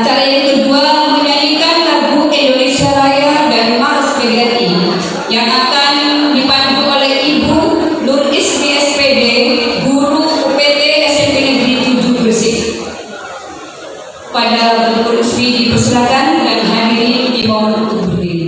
Acara yang kedua menyanyikan lagu Indonesia Raya dan Mars PGRI yang akan dipandu oleh Ibu Nur Ismi SPD, Guru UPT SMP Negeri 7 Gresik. Pada Guru Ismi dipersilakan dan hadirin dimohon untuk berdiri.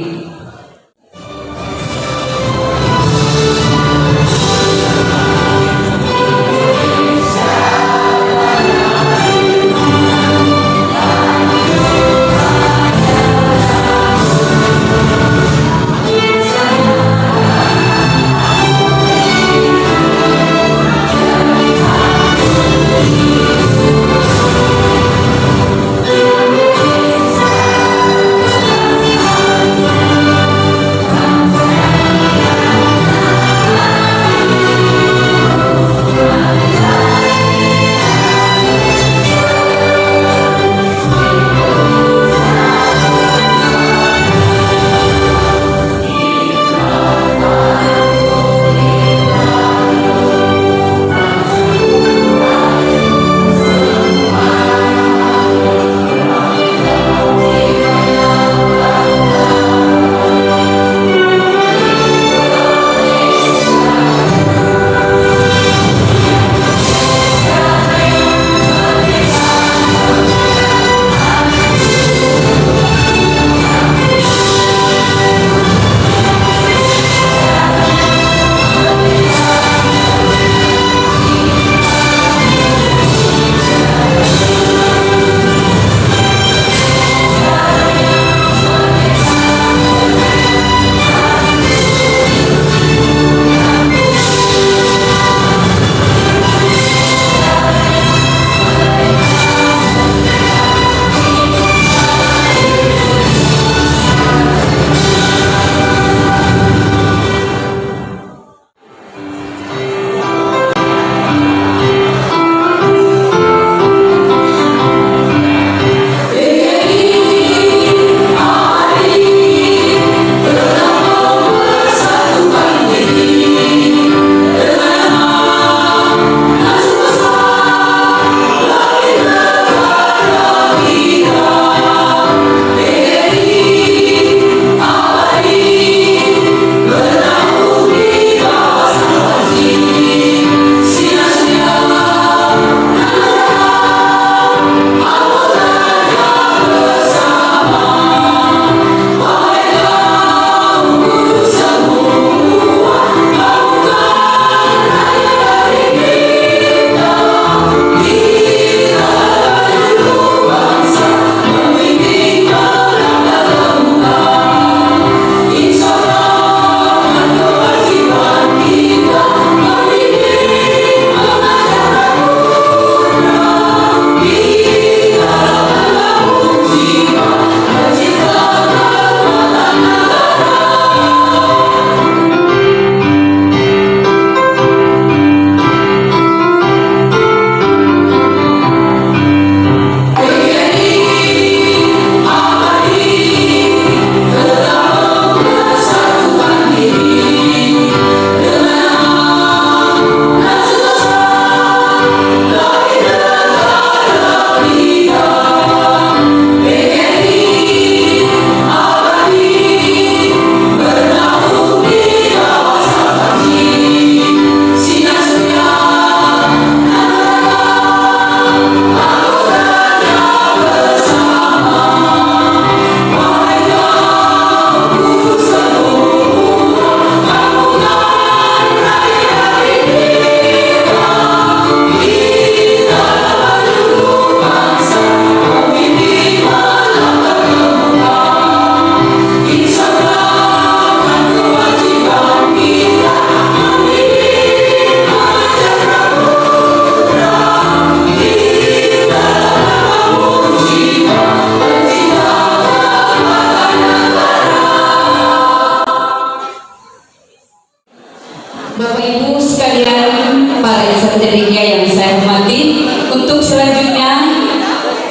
Bapak Ibu sekalian, para insan yang saya hormati, untuk selanjutnya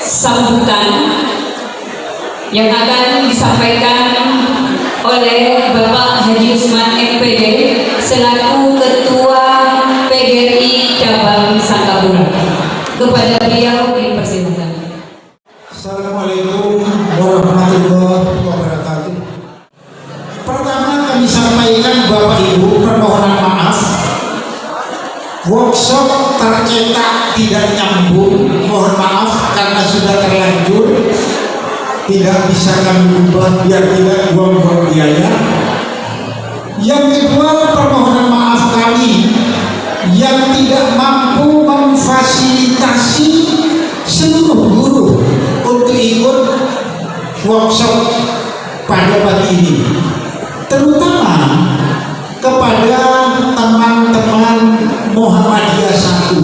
sambutan yang akan disampaikan oleh Bapak Haji Usman MPD selaku Ketua PGRI Cabang Sangkapura. Kepada beliau dipersilakan. Assalamualaikum warahmatullahi wabarakatuh. Pertama kami sampaikan Bapak Ibu permohonan maaf. Workshop tercetak tidak nyambung. Mohon maaf karena sudah terlanjur. Tidak bisa kami ubah biar tidak buang-buang biaya. Yang kedua, permohonan maaf kami yang tidak mampu memfasilitasi seluruh guru untuk ikut workshop pada pagi ini, terutama kepada teman-teman Muhammadiyah 1.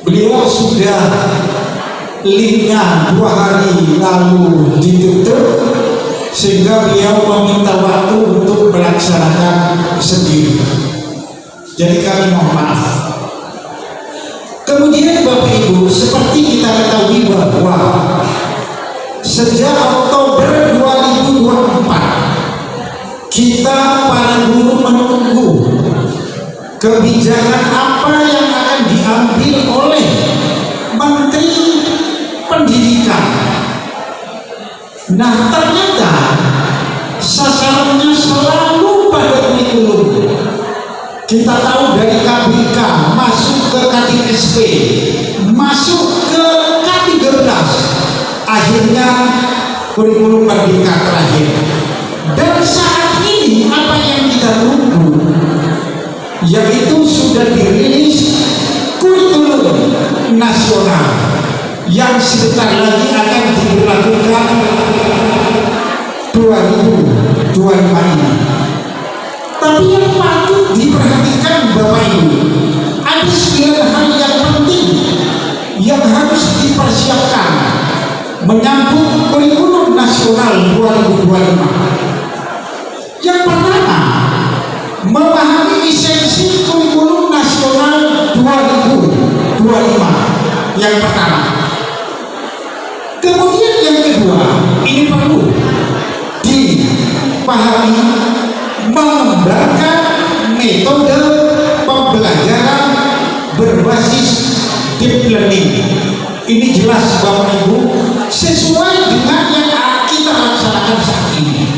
Beliau sudah linknya 2 hari lalu ditutup sehingga beliau meminta waktu untuk melaksanakan sendiri. Jadi kami mohon maaf. Kemudian Bapak Ibu, seperti kita ketahui bahwa sejak Oktober 2024 kita para guru menunggu kebijakan apa yang akan diambil oleh Menteri Pendidikan. Nah, ternyata sasarannya selalu pada kurikulum. Kita tahu dari KBK masuk ke KTSP, masuk ke K13, akhirnya kurikulum merdeka terakhir. Dan saat ini apa yang kita tunggu, yaitu sudah dirilis kurikulum nasional yang sebentar lagi akan diberlakukan 2025 ini. Tapi yang patut diperhatikan Bapak Ibu, ada 9 hal yang penting yang harus dipersiapkan menyambut kurikulum nasional 2025. Yang pertama, memahami esensi kurikulum nasional 2025. Yang pertama. Kemudian yang kedua, ini perlu dipahami mengembangkan metode pembelajaran berbasis deep learning. Ini jelas Bapak Ibu sesuai dengan yang kita laksanakan saat ini.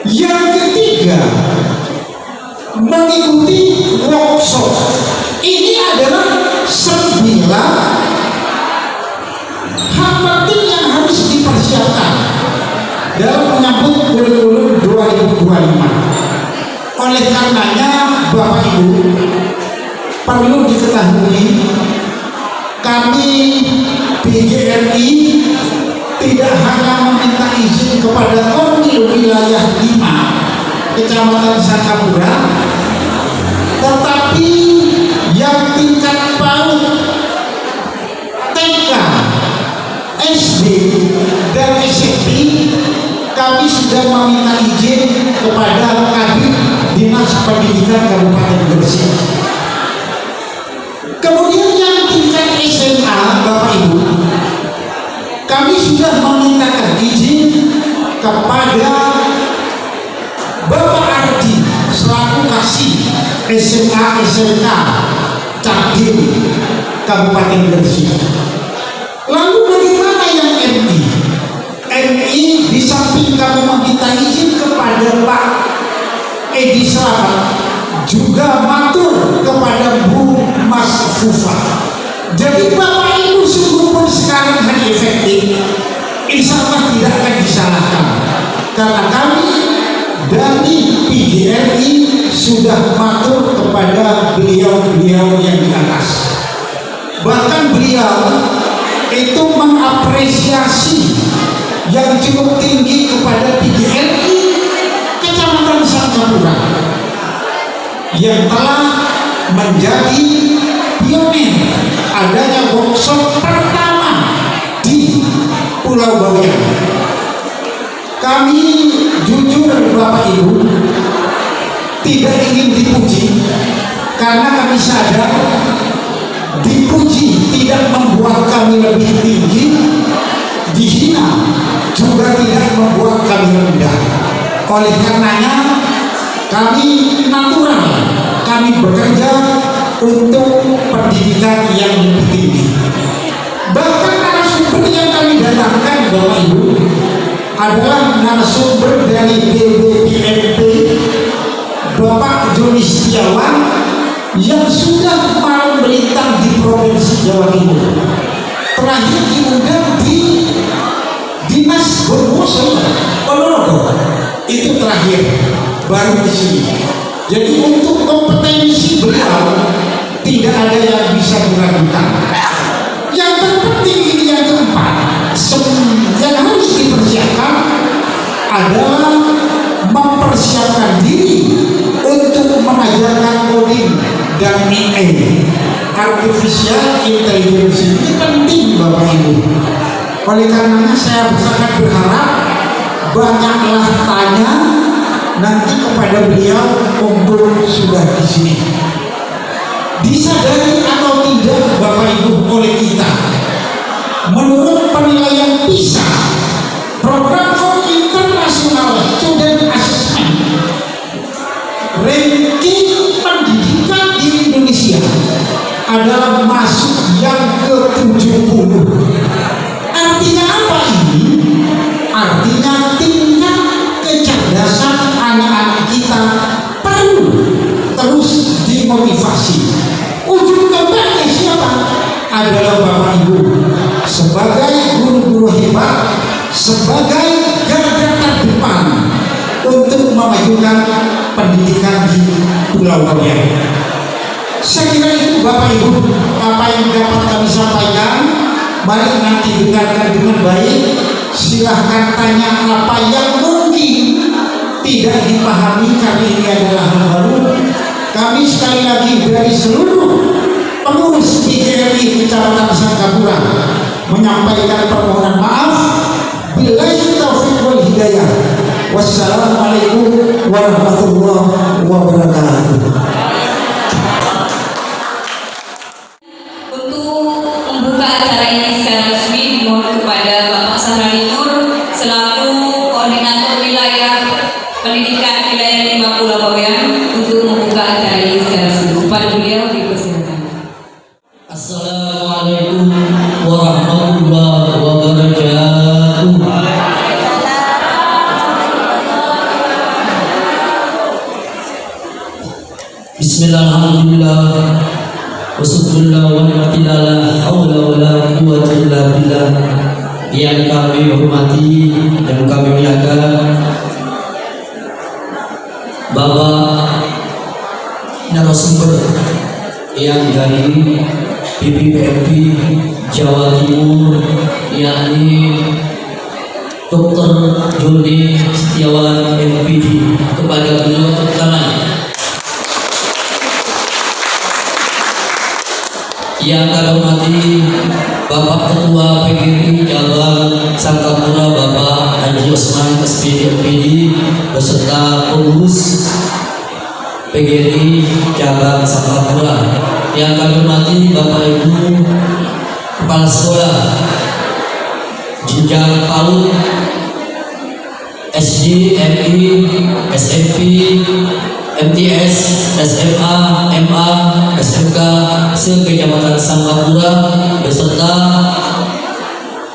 Yang ketiga, mengikuti workshop. Ini adalah 9 hal penting yang harus dipersiapkan dalam menyambut kurikulum 2025. Oleh karenanya Bapak Ibu perlu diketahui, kami PGRI tidak hanya meminta izin kepada Korwil Wilayah 5 Kecamatan Sangkapura, tetapi yang tingkat PAUD, TK, SD, dan SMP kami sudah meminta izin kepada Kabid Dinas Pendidikan Kabupaten Gresik. Kemudian yang tingkat SMA Bapak Ibu, kami sudah memintakan izin kepada Bapak Ardi selaku kasih SMA SMK Cakdim Kabupaten Gresik. Lalu bagaimana yang MI? MI di samping kami meminta izin kepada Pak Edi Slamet, juga matur kepada Bu Mas Fufa. Jadi Bapak Ibu sungguh pun sekarang hari efektif, insya Allah tidak akan disalahkan, karena kami dari PGRI sudah matur kepada beliau-beliau yang di atas. Bahkan beliau itu mengapresiasi yang cukup tinggi kepada PGRI Kecamatan Sangkapura yang telah menjadi pionir adanya workshop pertama di Pulau Bawean. Kami jujur Bapak Ibu tidak ingin dipuji, karena kami sadar dipuji tidak membuat kami lebih tinggi, dihina juga tidak membuat kami rendah. Oleh karenanya kami natural, kami bekerja untuk pendidikan yang lebih tinggi. Bahkan narasumber Bapak Ibu adalah narasumber dari BBPMP Bapak Joni Setiawan yang sudah mau melintang di Provinsi Jawa Timur. Terakhir diundang di Dinas Bondowoso Ponorogo, itu terakhir, baru di sini. Jadi untuk kompetensi beliau tidak ada yang bisa diragukan. Yang terpenting ini yang keempat, yang harus dipersiapkan adalah mempersiapkan diri untuk mengajarkan coding dan AI, artificial intelligence. Ini penting Bapak Ibu. Oleh karenanya saya sangat berharap banyaklah tanya nanti kepada beliau mumpung sudah di sini. Disadari atau tidak Bapak Ibu oleh kita, menurut penilaian PISA, Program for International Student Assessment, ranking pendidikan di Indonesia adalah masuk yang ke-70. Artinya apa ini? Artinya tingkat kecerdasan anak-anak kita perlu terus dimotivasi. Ujung tombaknya siapa? Adalah Bapak Ibu sebagai guru-guru hebat, sebagai garda terdepan untuk memajukan pendidikan di Pulau Riau. Saya kira itu Bapak Ibu apa yang dapat kami sampaikan. Mari nanti dengarkan dengan baik. Silahkan tanya apa yang mungkin tidak dipahami karena ini adalah hal baru. Kami sekali lagi dari seluruh pengurus PGRI Kecamatan Sangkapura menyampaikan permohonan maaf. Billahi taufiq wal hidayah. Wassalamualaikum warahmatullahi wabarakatuh. Membuka acara ini secara resmi dimohon kepada Bapak Sahrali Nur selaku Koordinator Wilayah Pendidikan Wilayah 5 Pulau Bawean untuk membuka acara ini secara resmi. Kepada beliau dipersilakan. Assalamualaikum warahmatullahi wabarakatuh. Bismillahirrahmanirrahim. Wassalamualaikum warahmatullahi wabarakatuh. Yang kami hormati dan kami muliakan Bapak narasumber yang dari BBPMP Jawa Timur, yakni Dr. Joni Setiawan MPD. Kepada beliau tepuk tangan. Yang kami hormati Bapak Ketua PGRI Cabang Sangkapura Bapak Haji Osman SPD MPD beserta pengurus PGRI Cabang Sangkapura. Yang kami hormati Bapak Ibu Kepala Sekolah jenjang PAUD, SD, MI, SMP, MTS, SMA, MA, SMK se-Kecamatan Sangkapura beserta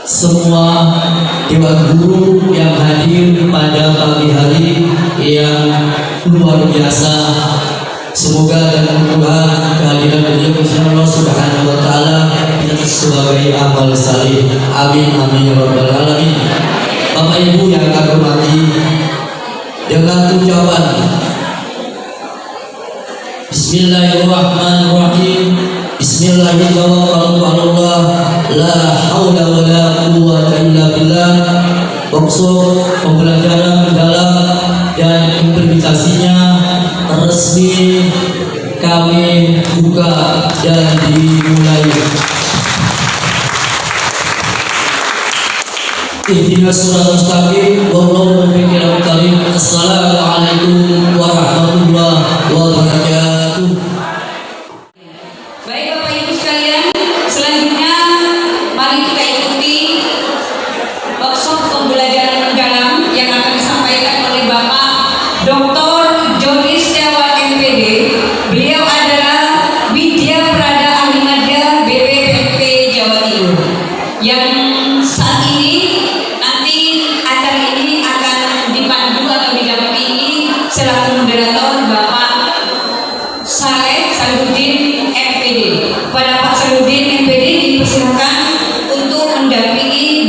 semua dewan guru yang hadir pada pagi hari yang luar biasa. Semoga dan Tuhan kehadiran beliau insyaallah subhanahu wa ta'ala kita sebagai amal salih. Amin amin ya rabbal alamin. Bapak Ibu yang kami hormati, dengan ucapan Bismillahirrahmanirrahim. Bismillahirrahmanirrahim. La haula wa la quwwata illa billah. Maksud pembelajaran mendalam dan implementasinya resmi kami buka dan dimulai. Ihdinas siratal mustaqim wallahu muwaffiq karim. Assalamualaikum warahmatullahi wabarakatuh. Baik Bapak Ibu sekalian, selanjutnya mari kita ikuti workshop pembelajaran mendalam yang akan disampaikan oleh Bapak Dr. Joni Setiawan MPD. Beliau adalah Widya Prada Ahli Madya BPMP Jawa Timur yang saat ini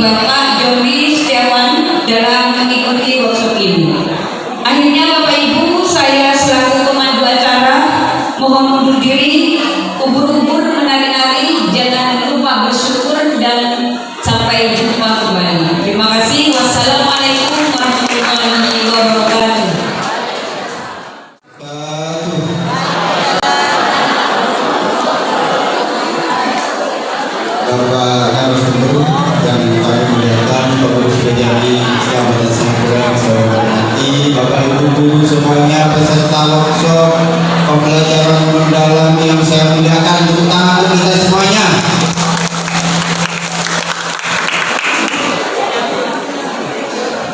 Bapak Joni Setiawan dalam mengikuti workshop ini. Akhirnya Bapak Ibu, saya selaku pemandu acara mohon mundur diri, ubur-ubur menari-nari, jangan lupa bersyukur dan sampai jumpa kembali. Terima kasih. Wassalamualaikum warahmatullahi wabarakatuh. Bapak narasumber yang kami muliakan, Bapak Sejati, selamat datang saya hormati Bapak Ibu guru semuanya, peserta workshop pembelajaran mendalam yang saya muliakan, tepuk tangan untuk kita semuanya.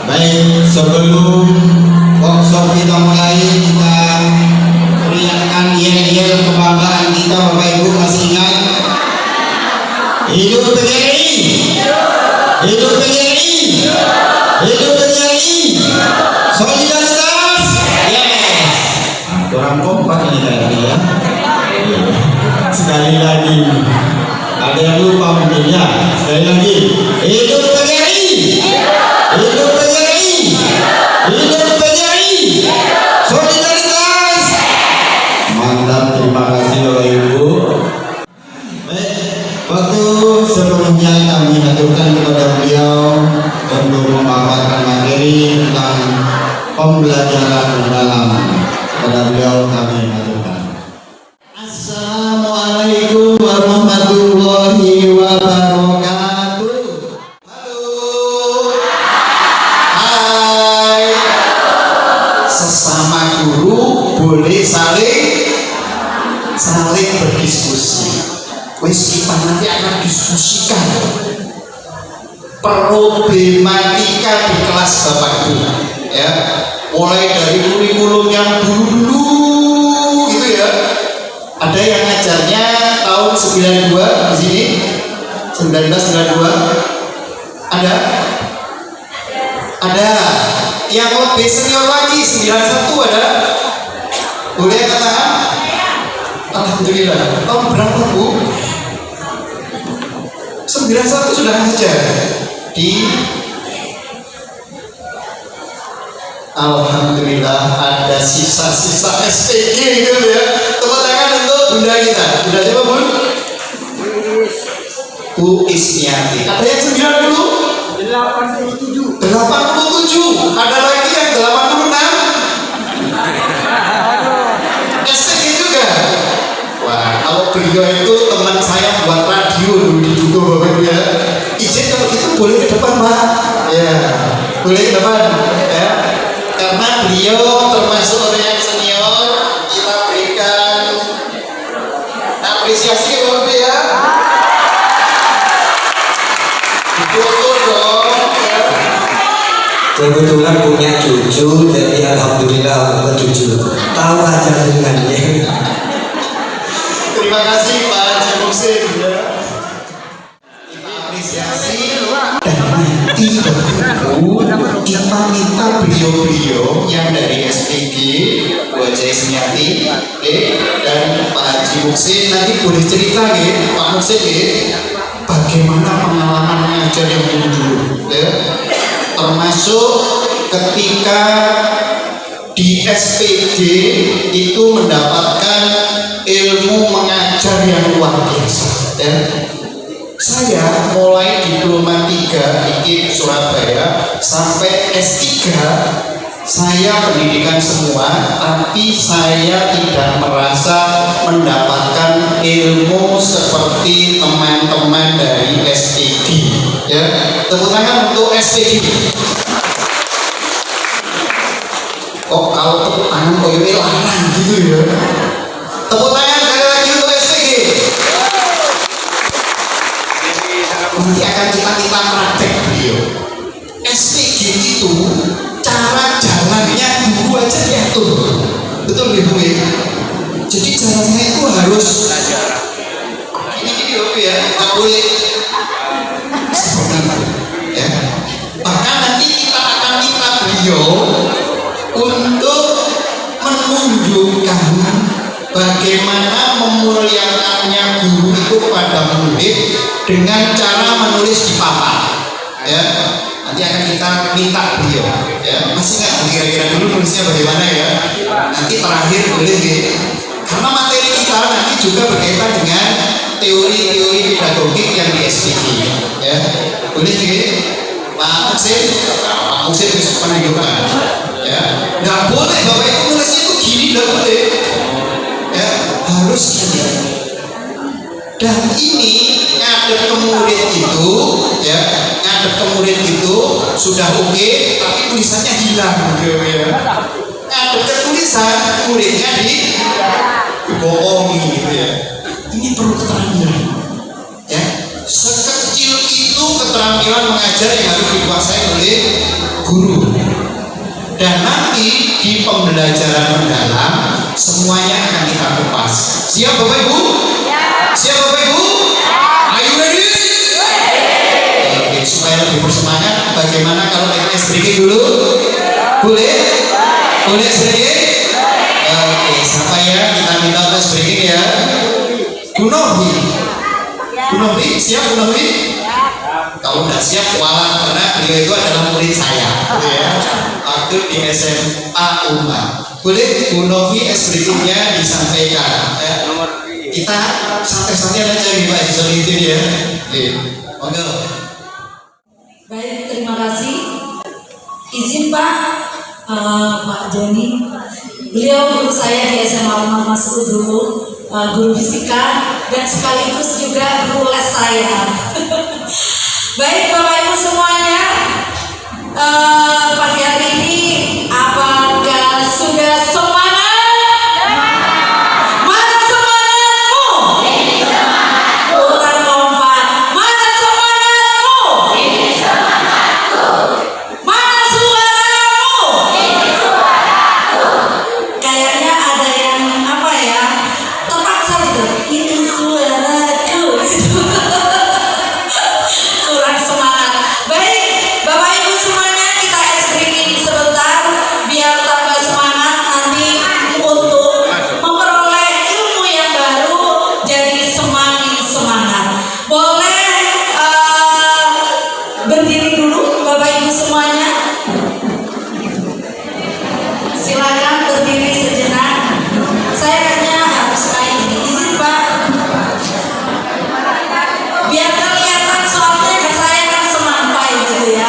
Baik, sebelum workshop kita mulai, kita berikan yel-yel kebanggaan kita. Bapak Ibu masih ingat? Hidup PGRI, hidup PGRI, hidup PGRI, solidaritas, yes. Orang kompak ini kayaknya ya. Sekali lagi, ada yang lupa mungkin ya. Sekali lagi, hidup PGRI, hidup PGRI, hidup PGRI, solidaritas. Mantap, terima kasih Bapak Ibu. Waktu sebelumnya kami aturkan kepada beliau untuk memaparkan materi tentang pembelajaran mendalam. Kepada beliau kami aturkan. Assalamualaikum warahmatullahi wabarakatuh. Halo. Hai. Sesama guru boleh saling berdiskusi. Wes kita nanti akan diskusikan problematika di kelas Bapak Ibu ya, mulai dari kurikulum yang dulu gitu ya. Ada yang ngajarnya tahun 92 di sini, 1992 ada yang lebih senior lagi 91 ada, boleh katakan alhamdulillah. Tahun berapa Bu? 91 sudah ngajar di alhamdulillah. Ada sisa-sisa SPG gitu ya. Tepuk tangan untuk bunda kita. Bunda siapa Bun? Bu Ismiati. Ada yang 90? 87. Ada lagi yang 86? SPG juga. Wah, kalau beliau itu teman saya buat radio dulu di Dugo Bapak Ibu ya. Izin kalau gitu boleh ke depan Pak. Ya, boleh ke depan ya. Karena beliau termasuk orang yang senior, kita berikan apresiasi Bapak Ibu ya. Foto dong. Ya. Kebetulan punya cucu, jadi alhamdulillah punya cucu. Tahu aja dengannya. Terima kasih Pak Haji Muhsin ya. Kita apresiasi dan nanti kita minta beliau-beliau yang dari SPG, Bu Haji Ismiati dan Pak Haji Muhsin nanti boleh cerita ya, Pak Muhsin ya, bagaimana pengalaman mengajar yang dulu ya. Termasuk ketika di SPG itu mendapatkan ilmu mengajar yang luar biasa ya. Saya mulai diploma 3 di Surabaya sampai S3 saya pendidikan semua, tapi saya tidak merasa mendapatkan ilmu seperti teman-teman dari SPG ya. Tepuk tangan untuk SPG. Kok kalau tepuk tangan kok ini larang gitu ya. Tepuk tangan sekali lagi untuk SPG. Nanti akan kita praktek beliau. SPG itu cara jalannya guru aja diatur, betul ibu ya. Jadi jalannya itu harus ini ya, nggak boleh seperti itu ya. Bahkan nanti kita akan minta beliau untuk menunjukkan bagaimana memuliakannya guru itu kepada murid dengan cara menulis di papan ya. Nanti akan kita minta beliau, ya. Masih nggak kira-kira dulu nulisnya bagaimana ya? Nanti terakhir boleh ya. Karena materi kita nanti juga berkaitan dengan teori-teori pedagogik yang di SPG, ya. Boleh ya? Pak Husin besok penunjukan, ya. Nggak boleh Bapak Ibu nulisnya itu gini, nggak boleh, ya. Harus gini. Dan ini ngadep ke murid itu, ya, ngadep ke murid itu sudah oke, tapi tulisannya hilang, gitu ya. Ngadep ke tulisan, muridnya dibohongi, gitu ya. Ini perlu keterampilan, ya. Sekecil itu keterampilan mengajar yang harus dikuasai oleh guru. Dan nanti di pembelajaran mendalam semuanya akan kita kupas. Siap Bapak Ibu? Siap Bapak Ibu? Are you ready? Oke, supaya lebih bersemangat, bagaimana kalau kita breaking dulu? Boleh? Boleh breaking? Oke, siapa ya? Kita minta tes breaking ya. Gunovi. Gunovi, siap Gunovi? Kalau nggak siap kualat, karena beliau itu adalah murid saya, ya. Waktu di SMA Umat. Boleh Gunovi breakingnya disampaikan, ya. Kita santai-santai aja nih Pak Solihin ya. Monggo. Baik, terima kasih. Izin Pak, Pak Joni. Beliau guru saya di SMA Umar Masud dulu, guru fisika dan sekaligus juga guru les saya. Baik Bapak Ibu semuanya, pagi hari ini apakah sudah semangat? Mana semangatmu? Kurang kompak. Mana semangatmu? Mana suaramu? Kayaknya ada yang apa ya? Terpaksa gitu. Itu suaraku. Kurang semangat. Baik, Bapak Ibu semuanya, kita ice breaking sebentar biar tambah semangat nanti untuk memperoleh ilmu yang baru, jadi semakin semangat. Boleh berdiri dulu Bapak Ibu semuanya. Silakan berdiri sejenak. Saya hanya harus naik ini. Izin Pak. Biar kelihatan soalnya saya kan semampai gitu ya.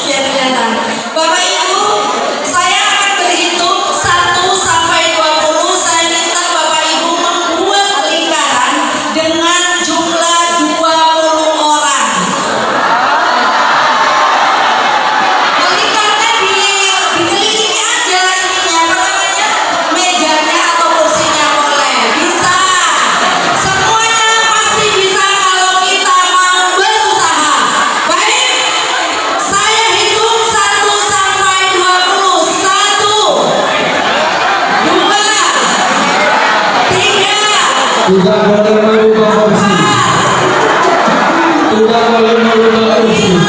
Biar kelihatan. Bapak Ibu, saya akan berhitung 1 sampai 20. Saya minta Bapak Ibu membuat lingkaran dengan jumlah 20 orang. Lingkarnya digelilingi aja ininya, apa namanya, mejanya atau kursinya boleh. Bisa. Semuanya pasti bisa kalau kita mau berusaha. Baik, saya hitung 1 sampai 20. 1, 2, 3, Tidak boleh merubah kursi. 4, Tidak boleh merubah kursi. 5,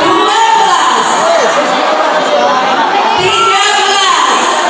12, 13,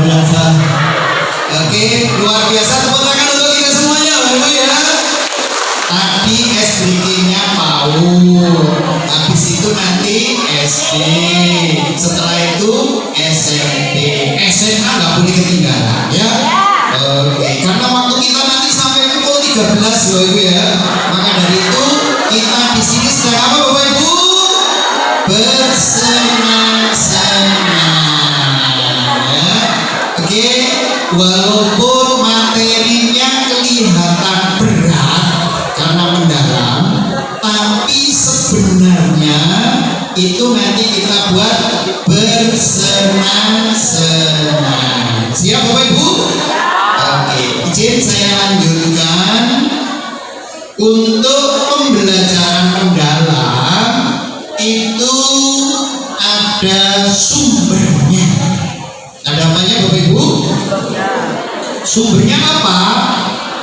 luar biasa. Oke, luar biasa. Tepuk tangan untuk kita semuanya, Bapak Ibu ya. Tadi SBK-nya PAUD, habis itu nanti SD, setelah itu SMP, SMA nggak boleh ketinggalan ya. Oke, karena waktu kita nanti sampai pukul 13 Bapak Ibu ya. Maka dari itu kita di sini sedang apa Bapak Ibu? Bersenang-senang ya. Oke, walaupun materinya kelihatan berat karena mendalam, tapi sebenarnya itu nanti kita buat bersenang-senang. Siap Bapak Ibu? Oke, izin saya lanjutkan. Untuk pembelajaran mendalam itu ada sumbernya. Ada apanya Bapak Ibu? Sumbernya apa?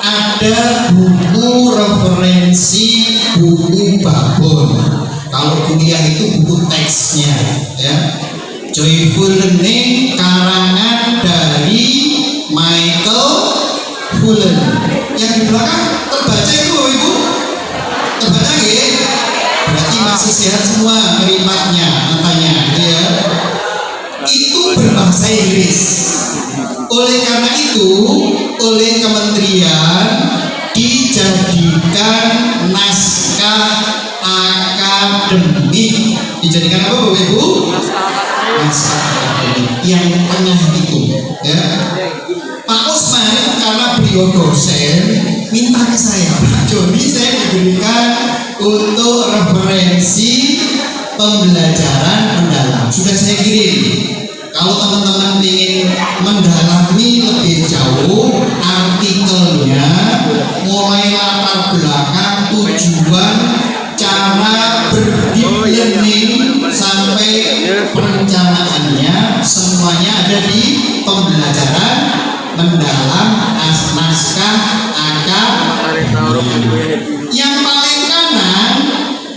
Ada buku referensi, buku babon. Kalau kuliah itu buku teksnya ya. Joyful Learning karangan dari Michael Fullen. Yang di belakang terbaca itu Bapak Ibu? Terbaca ya? Berarti masih sehat semua merimatnya, matanya gitu ya. Itu berbahasa Inggris. Oleh karena itu, oleh kementerian dijadikan naskah akademik. Dijadikan apa Bapak Ibu? Naskah akademik yang tengah itu ya. Pak Usman karena beliau dosen minta ke saya, Pak Joni, saya diberikan untuk referensi pembelajaran mendalam. Sudah saya kirim. Kalau teman-teman ingin mendalami lebih jauh artikelnya, mulai latar belakang, tujuan, cara berdeep learning sampai perencanaannya, semuanya ada di pembelajaran mendalam naskah akademik. Yang paling kanan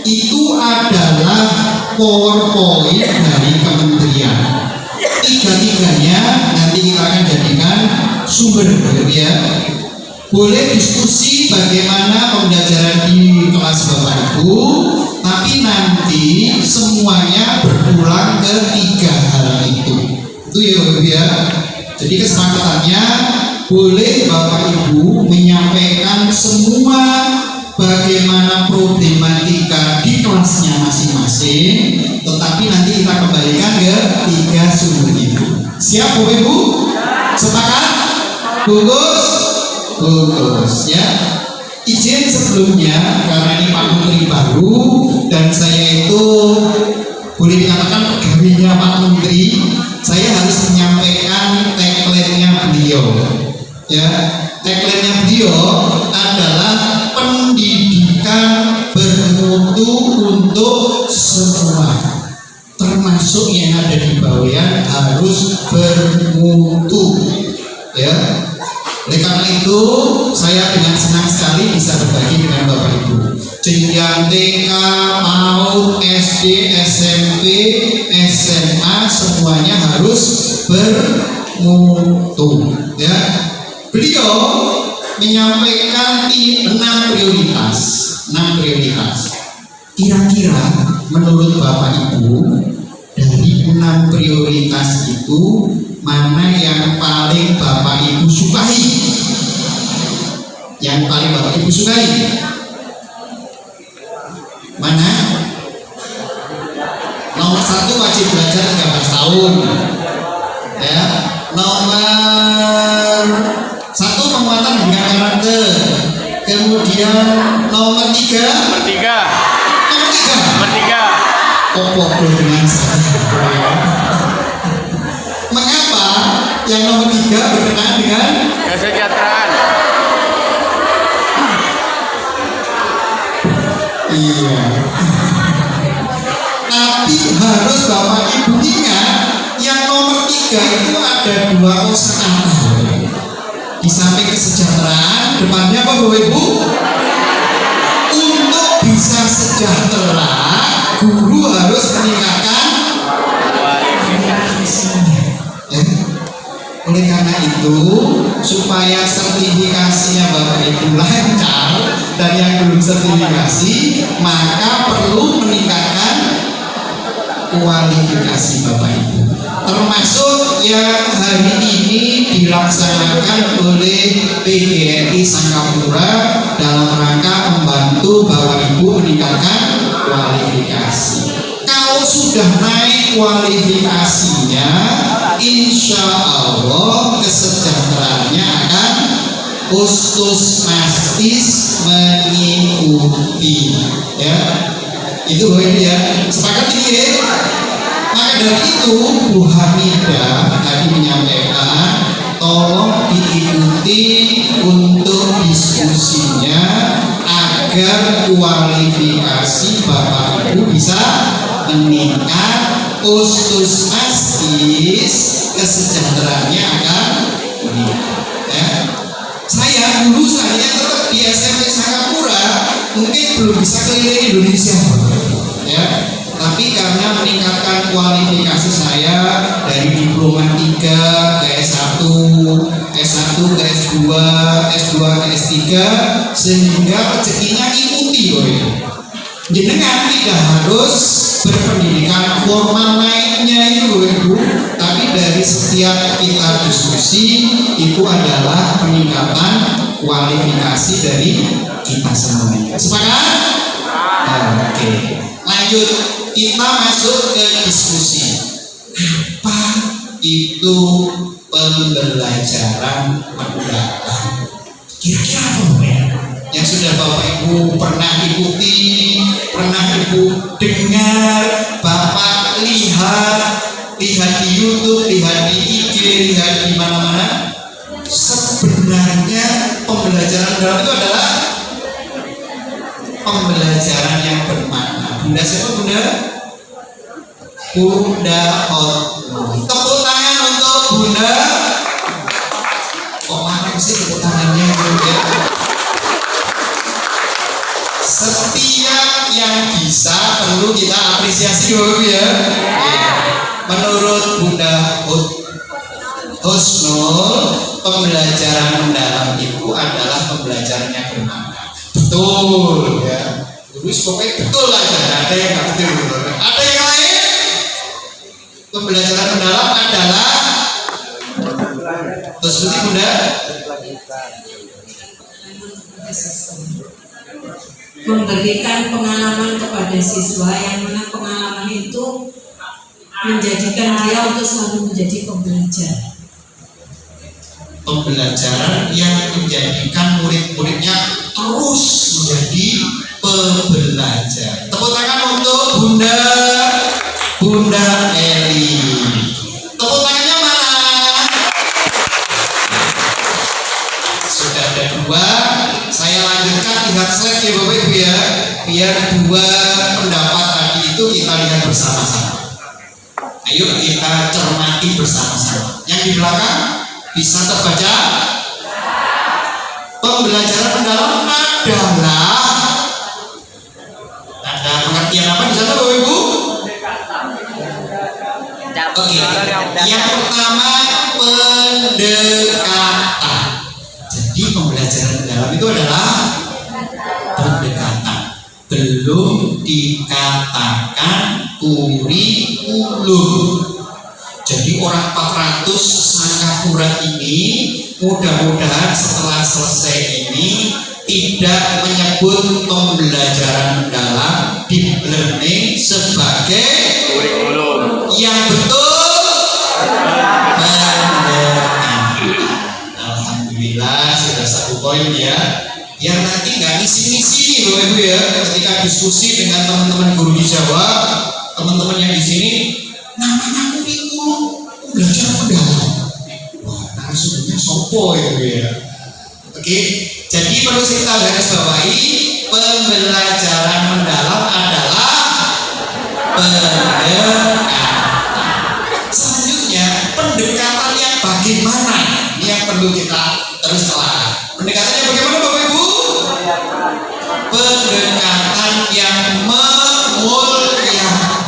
itu adalah PowerPoint dari kementerian. Tiga-tiganya nanti kita akan jadikan sumber ya. Boleh diskusi bagaimana pembelajaran di kelas Bapak Ibu, tapi nanti semuanya berpulang ke tiga hal itu. Itu ya Bapak Ibu ya. Jadi kesepakatannya boleh Bapak Ibu menyampaikan semua bagaimana problematika di kelasnya masing-masing, tetapi nanti kita kembalikan ke tiga sumber itu. Siap Bapak Ibu? Sepakat? Bungkus? Bungkus ya. Izin sebelumnya karena ini Pak Menteri baru dan saya itu boleh dikatakan pegawainya Pak Menteri, saya harus menyampaikan tagline-nya beliau ya. Tagline-nya beliau adalah pendidikan bermutu untuk semua, termasuk yang ada di bawean harus bermutu ya. Oleh karena itu saya dengan senang sekali bisa berbagi dengan Bapak Ibu. Jenjang TK, PAUD, SD, SMP, SMA semuanya harus bermutu ya. Beliau menyampaikan 6 prioritas. Kira-kira menurut Bapak Ibu dari 6 prioritas itu mana yang paling Bapak Ibu sukai? Yang paling Bapak Ibu sukai? Mana? Nomor 1 wajib belajar 13 tahun. Ya. Nomor 1 penguatan dengan karakter. Kemudian nomor 3. Nomor 3. Kok pokok dengan saya? Mengapa yang nomor 3 berkenaan dengan kesejahteraan? Iya. Tapi harus Bapak Ibu ingat yang nomor 3 itu ada 2 kosakata. Di samping kesejahteraan, depannya apa Bapak Ibu? Untuk bisa sejahtera, guru harus meningkatkan kualifikasinya. Oleh karena itu, supaya sertifikasinya Bapak Ibu lancar dan yang belum sertifikasi, maka perlu meningkatkan kualifikasi Bapak Ibu. Termasuk yang hari ini dilaksanakan oleh PGRI Sangkapura dalam rangka membantu Bapak Ibu meningkatkan kualifikasi. Kalau sudah naik kualifikasinya, insya Allah kesejahteraannya akan ustus mastis mengikuti. Ya, itu Bapak Ibu ya. Sepakat ini ya. Maka dari itu Bu Hamidah tadi menyampaikan, tolong diikuti untuk diskusinya agar kualifikasi Bapak Ibu bisa meningkat, ustus mastis kesejahteraannya akan meningkat. Ya. Saya tetap di SMP Sangkapura, mungkin belum bisa keliling Indonesia, ya. Tapi karena meningkatkan kualifikasi saya dari diploma 3 ke S1, S1 ke S2, S2 ke S3, sehingga rezekinya ikuti loh ya. Jenengan tidak harus berpendidikan formal naiknya itu loh Ibu, tapi dari setiap kita diskusi itu adalah peningkatan kualifikasi dari kita semuanya. Sepakat? Oke. Lanjut, kita masuk ke diskusi. Apa itu pembelajaran mendalam? Kira-kira apa ya? Yang sudah Bapak Ibu pernah ikuti, pernah Ibu dengar, Bapak lihat di YouTube, lihat di IG, lihat di mana-mana. Sebenarnya pembelajaran mendalam itu adalah pembelajaran yang bermakna. Bunda siapa Bunda? Bunda Hotno. Tepuk tangan untuk Bunda. Kok marah sih tepuk tangannya Bunda? Setiap yang bisa perlu kita apresiasi Bapak ya. Menurut Bunda Husnul, pembelajaran mendalam itu adalah pembelajaran yang bermakna. Betul ya. Terus pokoknya betul aja, ada yang nggak betul. Ada yang lain? Pembelajaran mendalam adalah terus seperti Bunda memberikan pengalaman kepada siswa, yang mana pengalaman itu menjadikan dia untuk selalu menjadi pembelajar. Pembelajaran yang menjadikan murid-muridnya terus menjadi pembelajar. Tepuk tangan untuk Bunda Eli. Tepuk tangannya mana? Sudah ada dua. Saya lanjutkan, lihat slide ya Bapak Ibu ya, biar dua pendapat tadi itu kita lihat bersama-sama. Ayo kita cermati bersama-sama. Yang di belakang bisa terbaca. Pembelajaran mendalam adalah, ada pengertian apa di sana Bapak Ibu? Oke, yang pertama pendekatan. Jadi pembelajaran mendalam itu adalah pendekatan, belum dikatakan kurikulum. Jadi orang 400 Sangkapura ini mudah-mudahan setelah selesai ini tidak menyebut pembelajaran mendalam deep learning sebagai kurikulum. Yang betul pendekatan. Alhamdulillah sudah 1 poin ya. Biar nanti nggak ngisi-ngisi nih Bapak Ibu ya, ketika diskusi dengan teman-teman guru di Jawa, teman-teman yang di sini namanya kurikulum belajar mendalam. Wah, narasumbernya sopo itu ya. Oke, jadi perlu kita garis bawahi, pembelajaran mendalam adalah pendekatan. Selanjutnya, pendekatan yang bagaimana? Ini yang perlu kita terus telah. Pendekatannya bagaimana Bapak Ibu? Pendekatan yang memuliakan.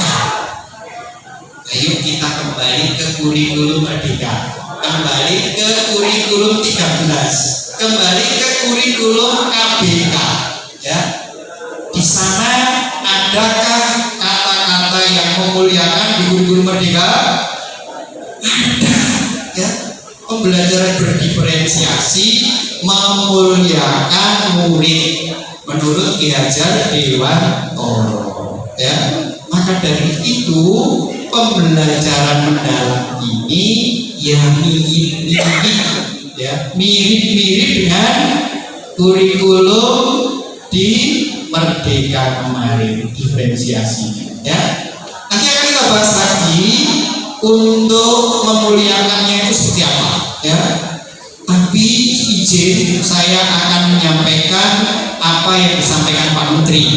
Ayo kita kembali ke kurikulum merdeka. Kembali ke kurikulum 13, kembali ke kurikulum KBK, ya. Di sana adakah kata-kata yang memuliakan di kurikulum Merdeka? Ada, ya. Pembelajaran berdiferensiasi, memuliakan murid menurut Ki Hajar Dewantoro, ya. Maka dari itu pembelajaran mendalam ini yang mirip-mirip dengan kurikulum di Merdeka kemarin, diferensiasinya, ya. Nanti akan kita bahas lagi untuk memuliakannya itu seperti apa, ya. Tapi izin saya akan menyampaikan apa yang disampaikan Pak Menteri.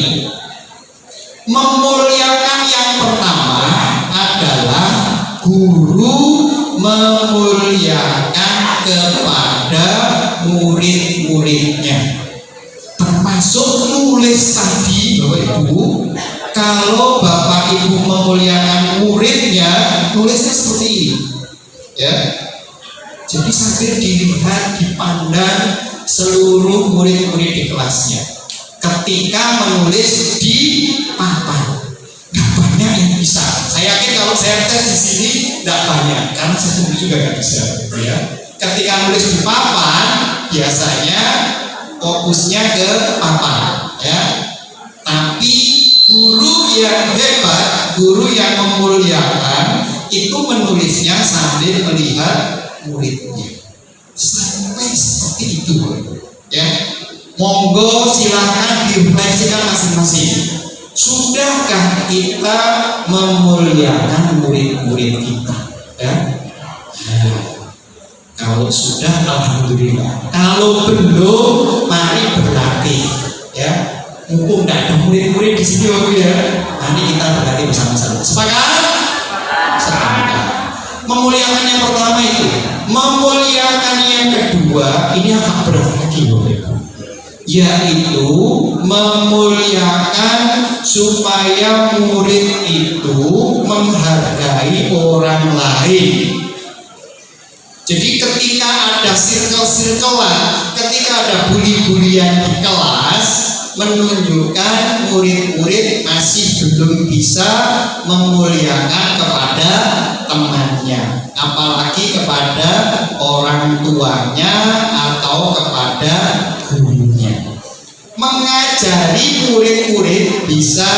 Memuliakan yang pertama adalah guru memuliakan kepada murid-muridnya, termasuk nulis tadi, Bapak Ibu. Kalau Bapak Ibu memuliakan muridnya, nulisnya seperti ini, ya. Jadi sambil dilihat, dipandang seluruh murid-murid di kelasnya. Ketika menulis di papan, nggak banyak yang bisa. Saya yakin kalau saya tes di sini nggak banyak, karena saya sendiri juga nggak bisa, ya. Ketika menulis di papan, biasanya fokusnya ke papan, ya. Tapi guru yang hebat, guru yang memuliakan, itu menulisnya sambil melihat muridnya, sampai seperti itu, ya. Monggo silahkan direfleksikan masing-masing. Sudahkah kita memuliakan murid-murid kita, ya? Nah, kalau sudah, alhamdulillah. Kalau belum, mari berlatih, ya. Mumpung tidak ada murid-murid di sini, Bapak, ya. Nanti kita berlatih bersama-sama. Sepakat? Sepakat. Memuliakan yang pertama itu. Memuliakan yang kedua, ini agak berat lagi, Bapak Ibu, yaitu memuliakan supaya murid itu menghargai orang lain. Jadi ketika ada circle-circlean, ketika ada bully-bulian di kelas, menunjukkan murid-murid masih belum bisa memuliakan kepada temannya, apalagi kepada orang tuanya atau kepada gurunya. Mengajari murid-murid bisa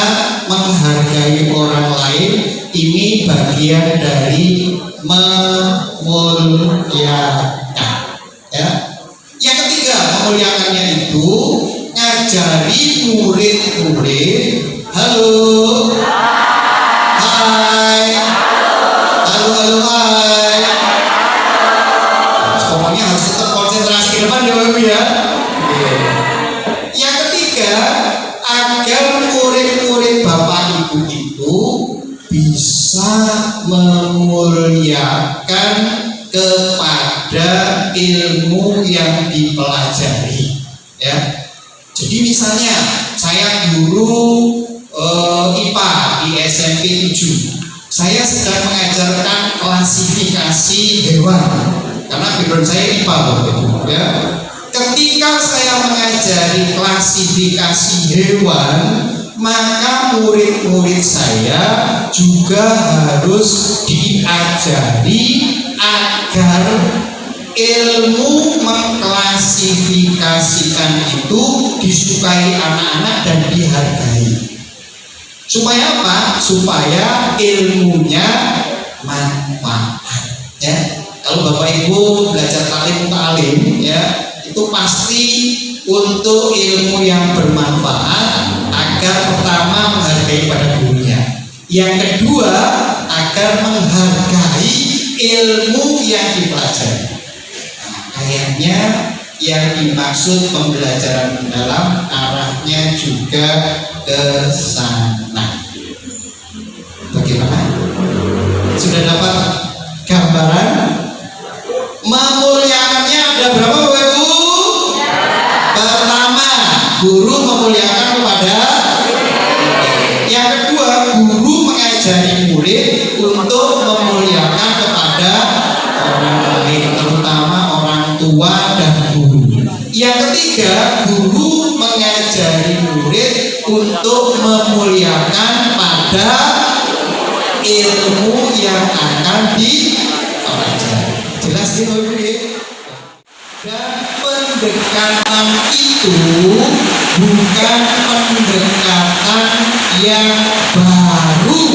menghargai orang lain, ini bagian dari memuliakan, ya. Yang ketiga, memuliakannya itu ngajari murid-murid, halo, hai, halo, hai. Pokoknya harus tetap konsentrasi ke depan, ya, Bapak, ya. Yang ketiga, agar murid-murid Bapak Ibu itu bisa memuliakan kepada ilmu yang dipelajari, ya. Jadi misalnya saya guru IPA di SMP 7, saya sedang mengajarkan klasifikasi hewan, karena background saya IPA, ya. Ketika saya mengajari klasifikasi hewan, maka murid-murid saya juga harus diajari agar ilmu mengklasifikasikan itu disukai anak-anak dan dihargai. Supaya apa? Supaya ilmunya manfaat, ya. Kalau Bapak Ibu belajar taklim, ya, itu pasti untuk ilmu yang bermanfaat, agar pertama menghargai pada gurunya, yang kedua agar menghargai ilmu yang dipelajari. Nah, kayaknya yang dimaksud pembelajaran mendalam arahnya juga ke sana. Bagaimana? Sudah dapat gambaran? Memuliakannya ada berapa, Bapak Ibu? Pertama, guru memuliakan kepada. Yang kedua, guru mengajari murid untuk memuliakan kepada orang lain, terutama Yang ketiga, guru mengajari murid untuk memuliakan pada ilmu yang akan dipelajari. Jelas ya, Bapak Ibu? Dan pendekatan itu bukan pendekatan yang baru.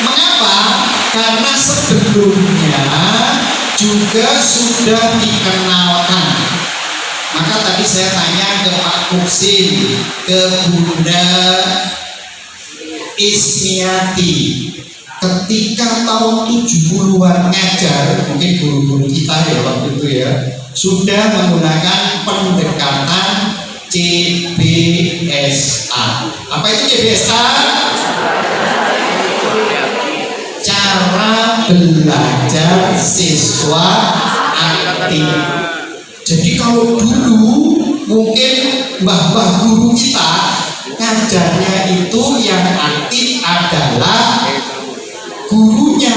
Mengapa? Karena sebelumnya juga sudah dikenalkan. Maka tadi saya tanya ke Pak Muksin, ke Bunda Ismiati, ketika tahun 70-an ngajar, mungkin guru-guru kita ya waktu itu ya, sudah menggunakan pendekatan CBSA. Apa itu CBSA? Cara belajar siswa aktif. Jadi kalau dulu mungkin mbah-mbah guru kita ngajarnya itu yang aktif adalah gurunya,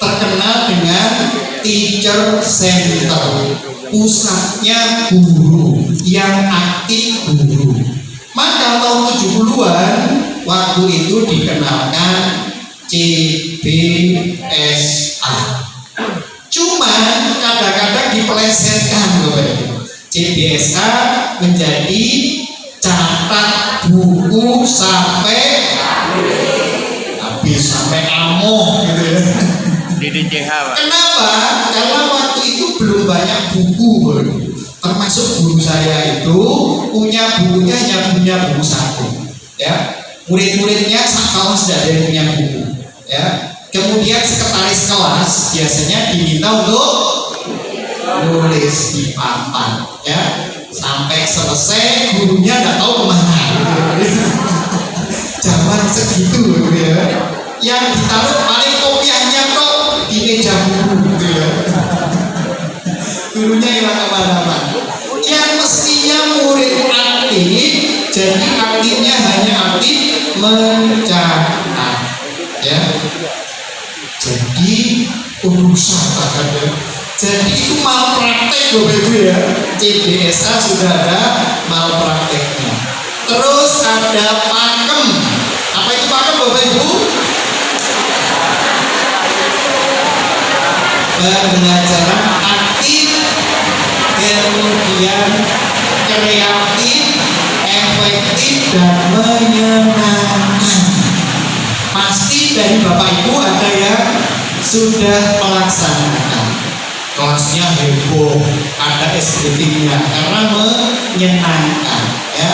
terkenal dengan teacher center, pusatnya guru, yang aktif guru. Maka tahun 70-an waktu itu dikenalkan CBSA. Cuman kadang-kadang dipelesetkan loh. CBSA menjadi catat buku sampai habis, sampai amoh gitu ya. Kenapa? Karena waktu itu belum banyak buku, termasuk guru saya itu punya bukunya hanya punya buku satu, ya. Murid-muridnya kelas tidak ada yang punya buku, ya. Kemudian sekretaris kelas biasanya diminta untuk nulis di papan, ya, sampai selesai gurunya nggak tahu kemana. Zaman segitu, ya. Yang ditaruh paling kopiahnya kok di meja buku, gitu ya. Gurunya hilang kemana-mana. Yang mestinya murid aktif, jadi aktifnya hanya aktif mencatat, ya. Jadi urusan ya. Jadi itu malpraktek Bapak Ibu ya. CBSA sudah ada malprakteknya. Terus ada pakem. Apa itu pakem Bapak Ibu? Pembelajaran aktif, kemudian kreatif, efektif dan menyenangkan. Pasti dari Bapak Ibu ada yang sudah melaksanakan. Kelasnya heboh, ada SBT-nya karena menyenangkan, ya.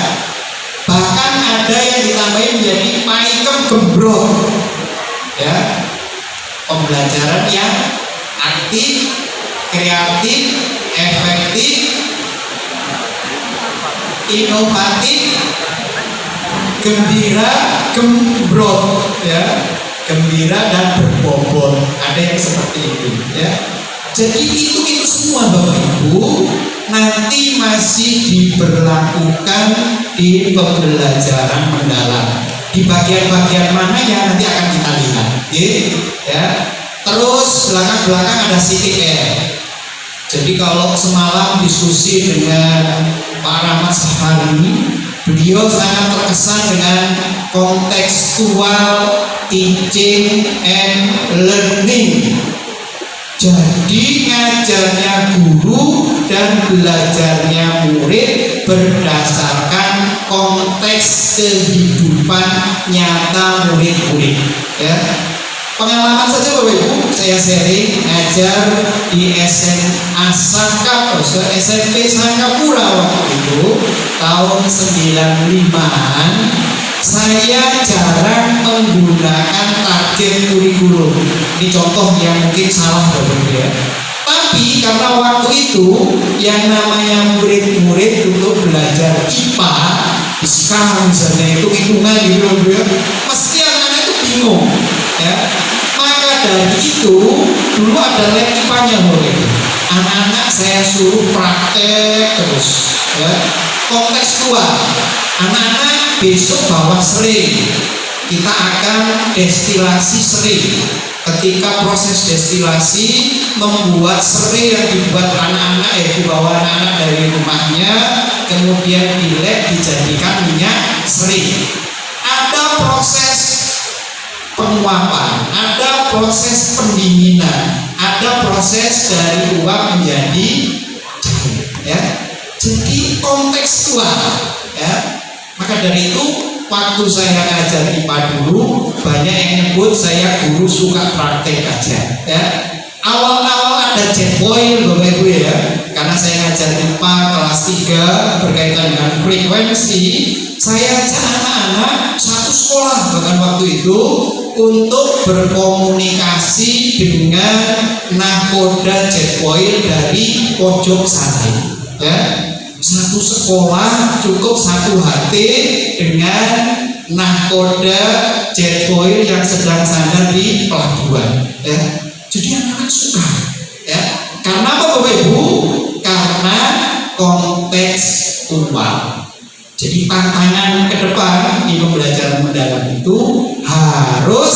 Bahkan ada yang ditambahin menjadi pakem gembrong, ya. Pembelajaran yang aktif, kreatif, efektif, inovatif, gembira, gembrot, ya, gembira dan berbobot. Ada yang seperti itu, ya. Jadi itu semua Bapak Ibu nanti masih diberlakukan di pembelajaran mendalam. Di bagian-bagian mana yang nanti akan kita lihat, ya. Terus belakang-belakang ada CTR. Jadi kalau semalam diskusi dengan Pak Rahmat Sahari, beliau sangat terkesan dengan kontekstual teaching and learning. Jadi ngajarnya guru dan belajarnya murid berdasarkan konteks kehidupan nyata murid-murid, ya. Pengalaman saja Bapak Ibu, saya sharing ngajar di SMA SMP Sangkapura waktu itu tahun 95-an. Saya jarang menggunakan target kurikulum. Ini contoh yang mungkin salah Bapak Ibu ya. Tapi karena waktu itu yang namanya murid-murid untuk belajar IPA, sekarang misalnya itu hitungan gitu ya, mesti anak-anak itu bingung, ya. Maka dari itu dulu ada lab IPA-nya murid. Anak-anak saya suruh praktek terus, ya. Kontekstual. Anak-anak besok bawa sering. Kita akan destilasi sering. Ketika proses destilasi membuat serai yang dibuat anak-anak dibawa anak-anak dari rumahnya, kemudian dijadikan minyak seri. Ada proses penguapan, ada proses pendinginan, ada proses dari uap menjadi cair, ya. Jadi kontekstual, ya. Maka dari itu waktu saya ngajar IPA dulu banyak yang nyebut saya guru suka praktek aja, ya. Awal-awal ada jet oil Bapak Ibu ya, karena saya ngajar IPA kelas 3 berkaitan dengan frekuensi. Saya ajak anak-anak satu sekolah bahkan waktu itu untuk berkomunikasi dengan nahkoda jet oil dari pojok sana, ya. Satu sekolah cukup satu HT dengan nahkoda jet oil yang sedang sandar di pelabuhan, ya. Jadi anak-anak suka, ya. Karena apa Bapak Ibu? Karena kontekstual. Jadi tantangan ke depan di pembelajaran mendalam itu harus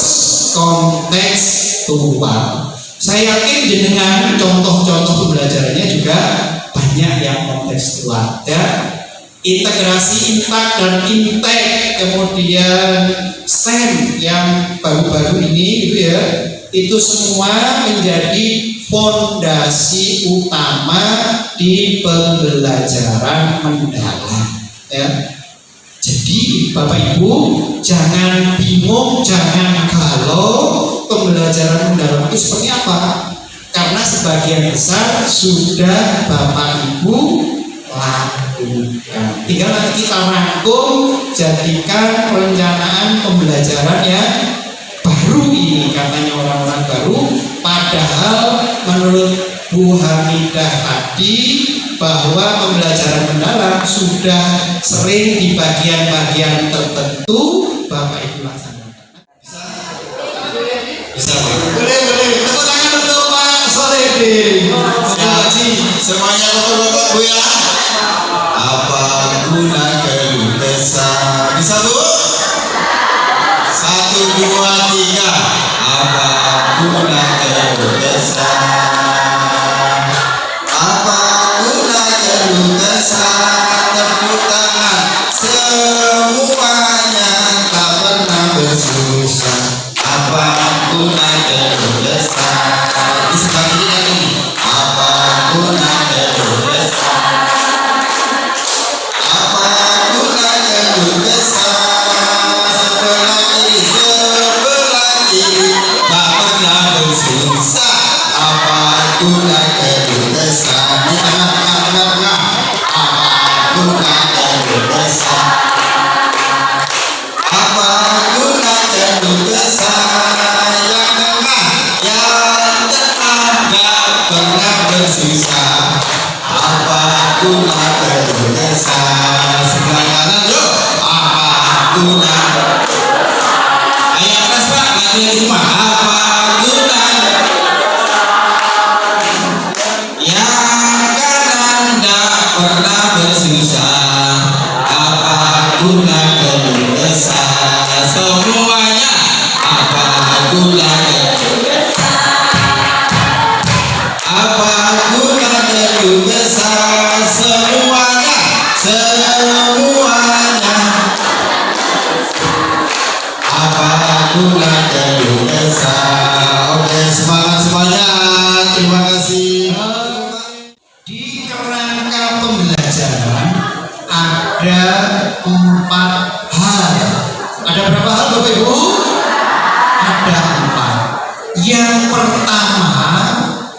kontekstual. Saya yakin dengan contoh-contoh pembelajarannya juga banyak yang kontekstual, ya. Integrasi impak dan intek, kemudian STEM yang baru-baru ini gitu ya, itu semua menjadi fondasi utama di pembelajaran mendalam, ya. Jadi Bapak Ibu jangan bingung, jangan galau, pembelajaran mendalam itu seperti apa, karena sebagian besar sudah Bapak Ibu lakukan. Tinggal nanti kita rangkum, jadikan perencanaan pembelajaran yang baru ini, katanya orang-orang baru. Padahal menurut Bu Hamidah tadi bahwa pembelajaran mendalam sudah sering di bagian-bagian tertentu Bapak Ibu laksanakan. Bisa Pak? Boleh. Tepuk tangan untuk Pak Solehudin. Semuanya betul-betul Bu ya. Apa guna keluh kesah? Bisa Bu? 1, 2, 3. Apa guna keluh kesah? Apa guna keluh kesah? Tepuk tangan semuanya, tak pernah bersusah. Apa guna keluh kesah? Di sebelah kiri kan ini. Apa guna keluh kesah? Apa guna keluh kesah? Sebelah kiri, tak pernah bersusah. Apa guna keluh kesah? Di tengah. Apa guna keluh kesah? Apa guna keluh kesah? Yang tengah gak pernah bersusah. Apa guna keluh kesah? Sebelah kanan yuk. Apa guna? Ayo keras Pak, nggak boleh semua. Apa guna? Yang kanan gak pernah bersusah. Apa guna keluh kesah? Semuanya. Apa guna keluh kesah? Apa guna keluh kesah? Semuanya. Apa guna keluh kesah? Oke, semangat semuanya. Terima kasih. Di kerangka pembelajaran ada 4 hal. Ada berapa hal Bapak Ibu? Ada 4. Yang pertama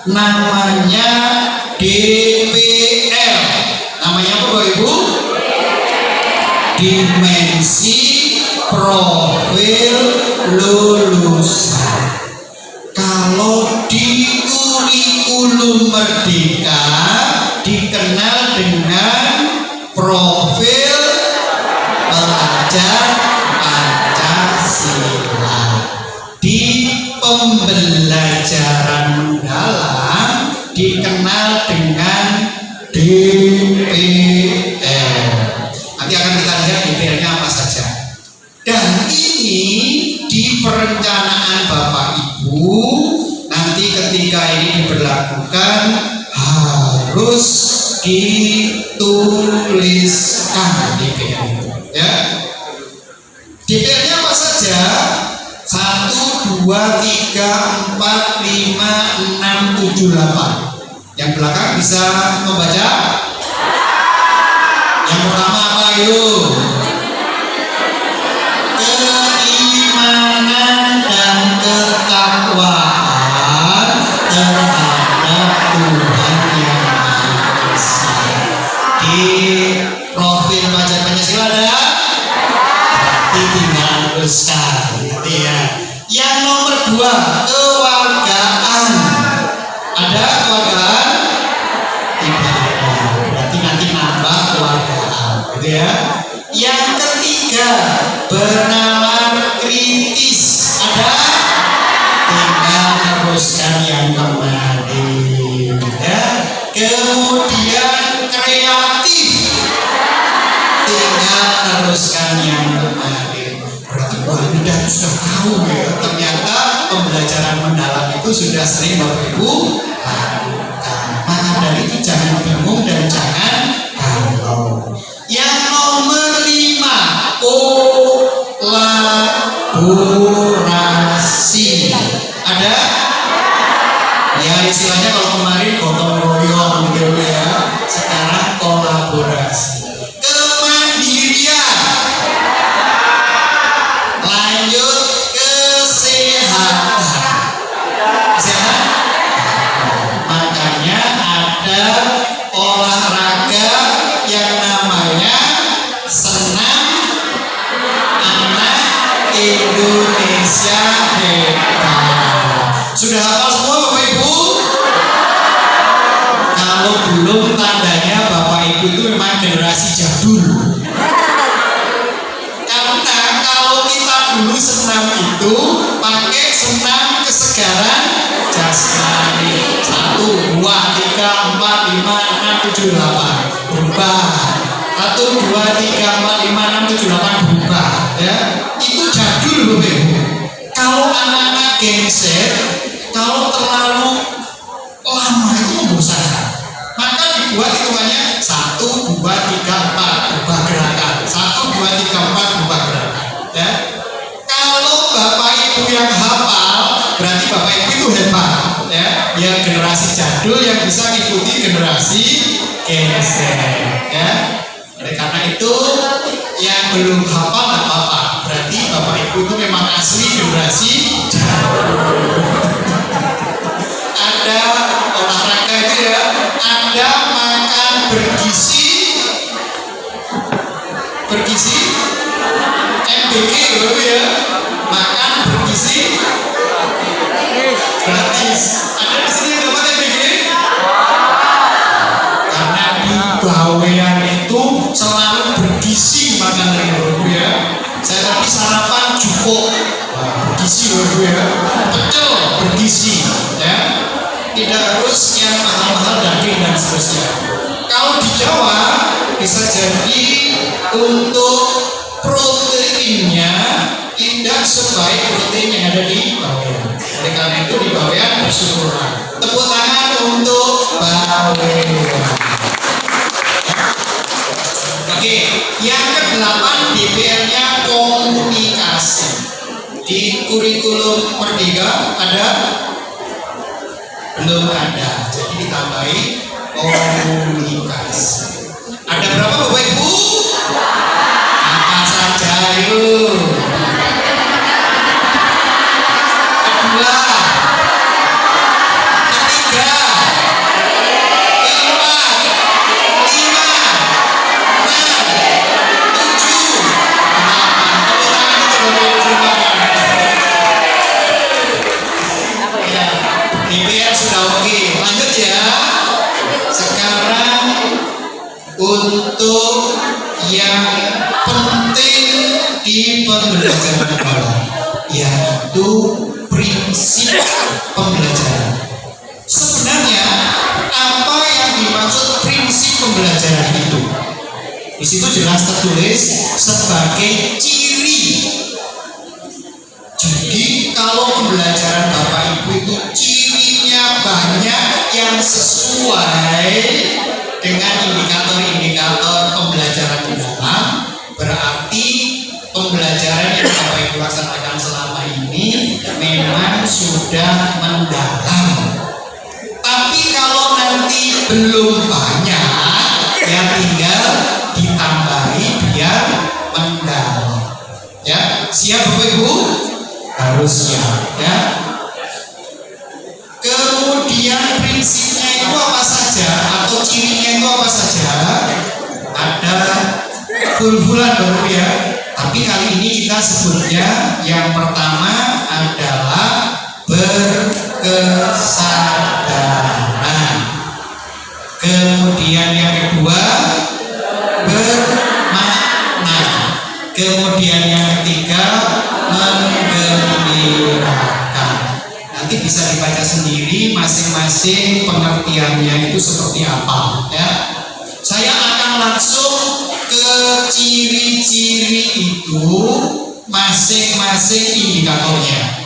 namanya DPL. Namanya apa Bapak Ibu? Dimensi profil lulusan. Kalau di kurikulum Merdeka dikenal dengan profil pelajar Pancasila. Di pembelajaran mendalam dikenal dengan DPL. Nanti akan kita lihat DPL-nya apa saja. Dan ini di perencanaan Bapak Ibu nanti ketika ini diberlakukan harus dituliskan DPR itu, ya. DPR-nya apa saja? 1, 2, 3, 4, 5, 6, 7, 8. Yang belakang bisa membaca? Yang pertama apa yuk? Keimanan dan ketakwaan terhadap Tuhan Yang Maha Esa. Di profil baca Pancasila ada? Tinggal teruskan, gitu ya. Yang nomor 2, kewargaan. Ada kewargaan? Tidak ada. Berarti nanti nambah kewargaan, gitu ya. Yang ketiga, bernalar kritis. Ada? Tinggal teruskan yang kemarin, ya. Kemudian kreatif. Tinggal teruskan yang kemarin. Berarti Bapak Ida sudah tahu ya, ternyata pembelajaran mendalam itu sudah sering Bapak Ibu lakukan. Maka dari itu jangan bingung dan jangan galau. Yang nomor 5, kolaborasi. Ada? Ya istilahnya kalau kemarin gotong royong gitu ya, sekarang kolaborasi. Lanjut, kesehatan. Kesehatan. Makanya ada olahraga yang namanya Senam Anak Indonesia Hebat. Sudah hafal semua Bapak Ibu? Kalau belum, tandanya Bapak Ibu itu memang generasi jadul. Dulu senam itu pakai senam kesegaran jasmani. 1, 2, 3, 4, 5, 6, 7, 8 berubah. 1, 2, 3, 4, 5, 6, 7, 8 berubah, ya. Itu jadul Bapak Ibu. Kalau anak-anak genset, kalau terlalu lama itu membosankan. Maka dibuat hitungannya 1, 2, 3, 4 berubah gerakan. 1, 2, 3, 4 berubah gerakan, ya. Kalau Bapak Ibu yang hafal, berarti Bapak Ibu itu hebat, ya. Yang generasi jadul yang bisa mengikuti generasi genset, ya. Oleh karena itu, yang belum hafal tidak apa-apa. Berarti Bapak Ibu itu memang asli generasi jadul. Ada olahraga itu ya, ada makan bergizi, MBG baru ya, makan bergizi gratis. Ada di sini yang dapat MBG? Karena di Bawean itu selalu bergizi makanannya baru ya. Saya tadi sarapan cukup bergizi baru ya, pecel bergizi ya. Tidak harus yang mahal-mahal daging dan seterusnya. Kalau di Jawa bisa jadi untuk proteinnya tidak sebaik protein yang ada di Bawean. Oleh karena itu di Bawean bersyukurlah. Tepuk tangan untuk Bawean. Oke, yang ke-8 DPR-nya komunikasi. Di kurikulum Merdeka ada? Belum ada. Jadi ditambahi komunikasi. Ada berapa Bapak Ibu? Apa saja yuk? Kedua, ketiga, keempat, 5, 6, 7, 8. Ya, DPR sudah oke. Lanjut ya. Sekarang untuk yang penting di pembelajaran bawah, yaitu prinsip pembelajaran. Sebenarnya apa yang dimaksud prinsip pembelajaran itu? Di situ jelas tertulis sebagai ciri. Jadi kalau pembelajaran Bapak Ibu itu cirinya banyak yang sesuai dengan indikator-indikator pembelajaran mendalam, berarti pembelajaran yang Bapak Ibu laksanakan selama ini memang sudah mendalam. Tapi kalau nanti belum banyak, ya tinggal ditambahi biar mendalam. Ya, siap Bapak Ibu? Harus siap ya. Kemudian prinsipnya itu apa saja atau cirinya itu apa saja? Ada full-fullan baru ya. Tapi kali ini kita sebutnya yang pertama adalah berkesadaran. Kemudian yang kedua bermakna. Kemudian yang ketiga menggembirakan. Nanti bisa dibaca sendiri masing-masing pengertiannya itu seperti apa ya. Saya akan langsung ke ciri-ciri itu masing-masing indikatornya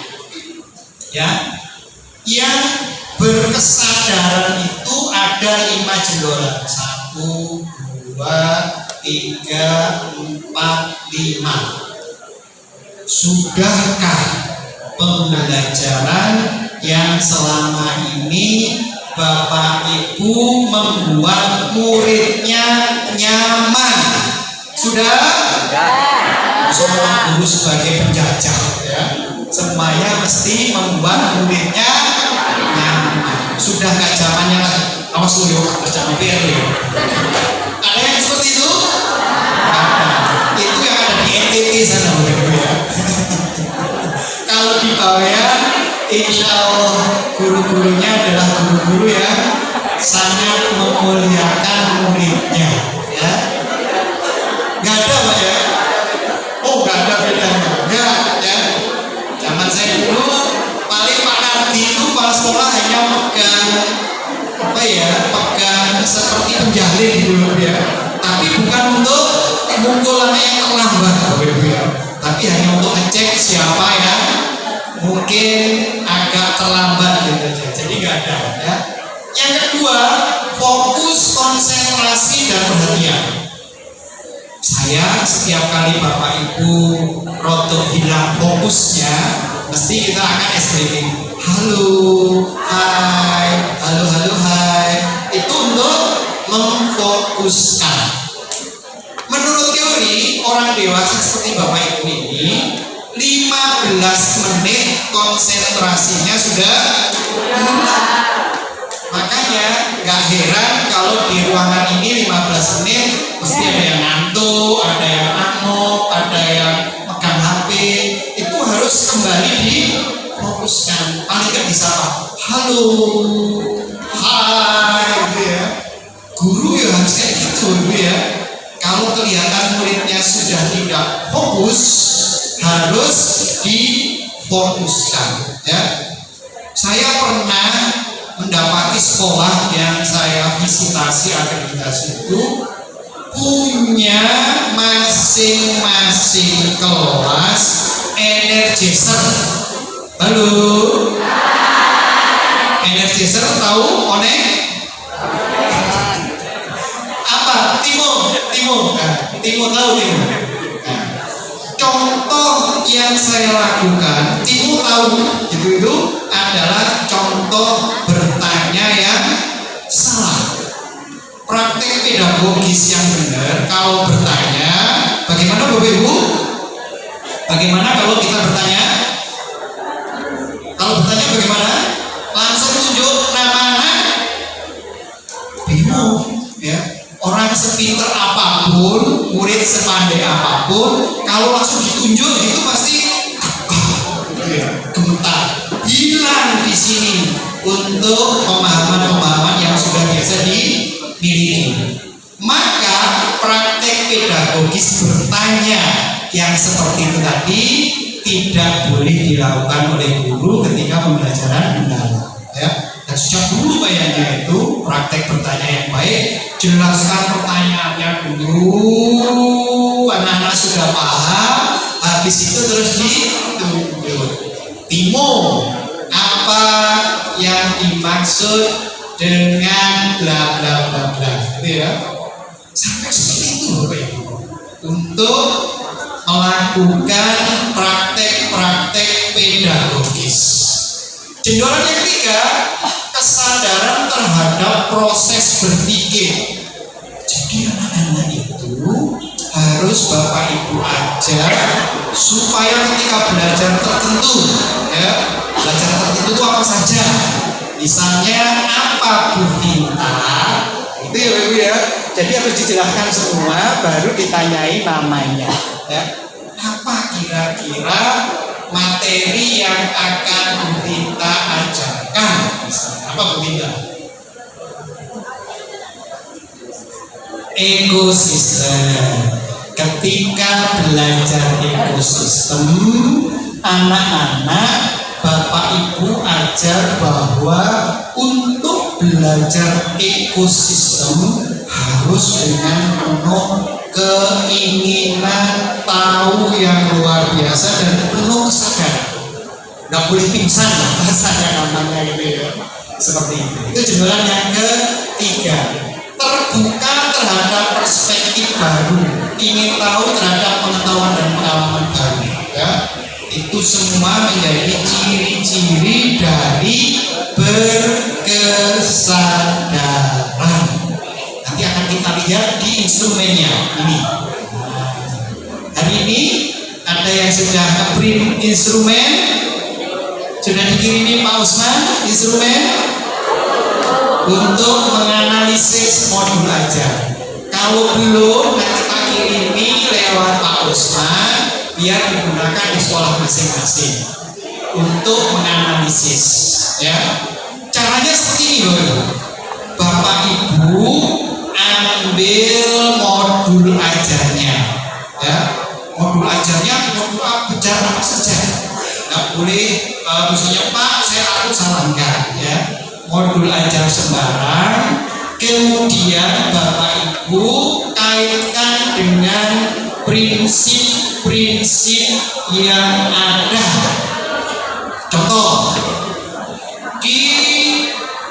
ya. Yang berkesadaran itu ada 5 jendela, 1, 2, 3, 4, 5. Sudahkah pembelajaran yang selama ini Bapak Ibu membuat muridnya nyaman? Sudah? Seorang guru sebagai penjajah ya, semuanya mesti membuat muridnya nyaman. Sudah nggak zamannya lah, awas lu yuk, zaman biar lu. Ada yang seperti itu? Ada. Itu yang ada di NTT sana ya. Kalau di Bawean, insya Allah guru-gurunya adalah guru-guru yang sangat memuliakan muridnya ya. Gak ada Pak ya? Oh gak ada bedanya, enggak ya. Zaman saya dulu paling Pak Nardi itu kepala sekolah hanya pegang apa ya, pegang seperti penjalin dulu ya. Tapi bukan untuk mukul anak yang terlambat ya. Tapi hanya untuk ngecek siapa ya mungkin agak terlambat gitu aja. Jadi nggak ada ya. Yang kedua, fokus, konsentrasi dan perhatian. Saya setiap kali Bapak Ibu roto hilang fokusnya, mesti kita akan SBG. Halo, hai, halo, halo, hai. Itu untuk memfokuskan. Menurut teori, orang dewasa seperti Bapak Ibu ini 15 menit konsentrasinya sudah hilang. Makanya gak heran kalau di ruangan ini 15 menit mesti ada yang ngantuk, ada yang ngamuk, ada yang pegang HP. Itu harus kembali difokuskan. Paling gak disapa, halo, hai gitu ya. Guru ya harus kayak gitu ya. Kalau kelihatan muridnya sudah tidak fokus, harus difokuskan ya. Saya pernah mendapati sekolah yang saya visitasi akreditasi itu punya masing-masing kelas energizer. Halo, energizer tahu onek apa? Timo tahu Timo. Contoh yang saya lakukan, Timo tahu itu adalah contoh bertanya yang salah. Praktek pedagogis yang benar kalau bertanya, bagaimana Bapak Ibu? Bagaimana kalau kita bertanya? Kalau bertanya bagaimana? Langsung tunjuk nama anak. Bingung ya. Orang sepinter apapun, murid sepandai apapun, kalau langsung ditunjuk itu pasti gemetar. Hilang di sini untuk pemahaman-pemahaman yang sudah biasa dimiliki. Maka praktek pedagogis bertanya yang seperti itu tadi tidak boleh dilakukan oleh guru ketika pembelajaran mendalam ya. Dan sejak dulu kayaknya itu praktek bertanya yang baik, jelaskan pertanyaannya dulu, anak-anak sudah paham, habis itu terus ditunjuk. Timo, apa yang dimaksud dengan bla bla bla bla, gitu ya. Sampai seperti itu Bapak Ibu. Untuk melakukan praktek-praktek pedagogis. Jendolan yang ketiga, kesadaran terhadap proses berpikir. Jadi anak-anak itu harus Bapak Ibu ajar supaya ketika belajar tertentu, ya, belajar tertentu itu apa saja. Misalnya apa Bu Vinta, itu ya Ibu ya. Jadi harus dijelaskan semua, baru ditanyai namanya. Ya. Apa kira-kira materi yang akan Bu Vinta ajarkan? Misalnya, apa Bu Vinta? Ekosistem. Ketika belajar ekosistem, anak-anak Bapak Ibu ajar bahwa untuk belajar ekosistem harus dengan penuh keinginan tahu yang luar biasa dan penuh kesadaran. Nggak boleh pingsan bahasanya namanya gitu ya. Seperti itu. Itu jendolan yang ketiga. Terbuka terhadap perspektif baru, ingin tahu terhadap pengetahuan dan pengalaman baru. Ya. Itu semua menjadi ciri-ciri dari berkesadaran. Nanti akan kita lihat di instrumennya ini. Hari ini ada yang sudah nge-print instrumen, sudah dikirimi Pak Usman instrumen untuk menganalisis modul ajar. Kalau belum, nanti Pak kirimi lewat Pak Usman biar digunakan di sekolah masing-masing untuk menganalisis. Ya, caranya seperti ini loh. Bapak Ibu ambil modul ajarnya, ya, modul ajarnya modul bicara apa saja. Nggak boleh misalnya Pak aku sarankan, ya, modul ajar sembarang. Kemudian Bapak Ibu kaitkan dengan prinsip-prinsip yang ada. Contoh, di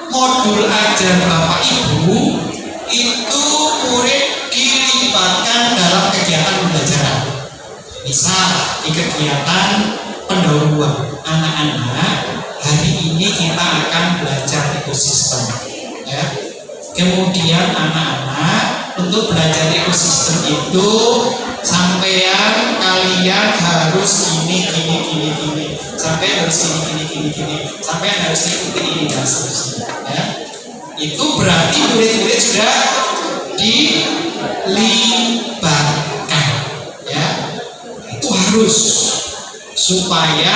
modul ajar Bapak Ibu itu murid dilibatkan dalam kegiatan pembelajaran. Misal di kegiatan pendahuluan, anak-anak hari ini kita akan belajar ekosistem, ya. Kemudian anak-anak untuk belajar ekosistem itu sampean kalian harus gini, sampean harus gini, sampean harus ikuti ini dan seterusnya. Ya. Itu berarti murid-murid sudah dilibatkan, ya. Itu harus supaya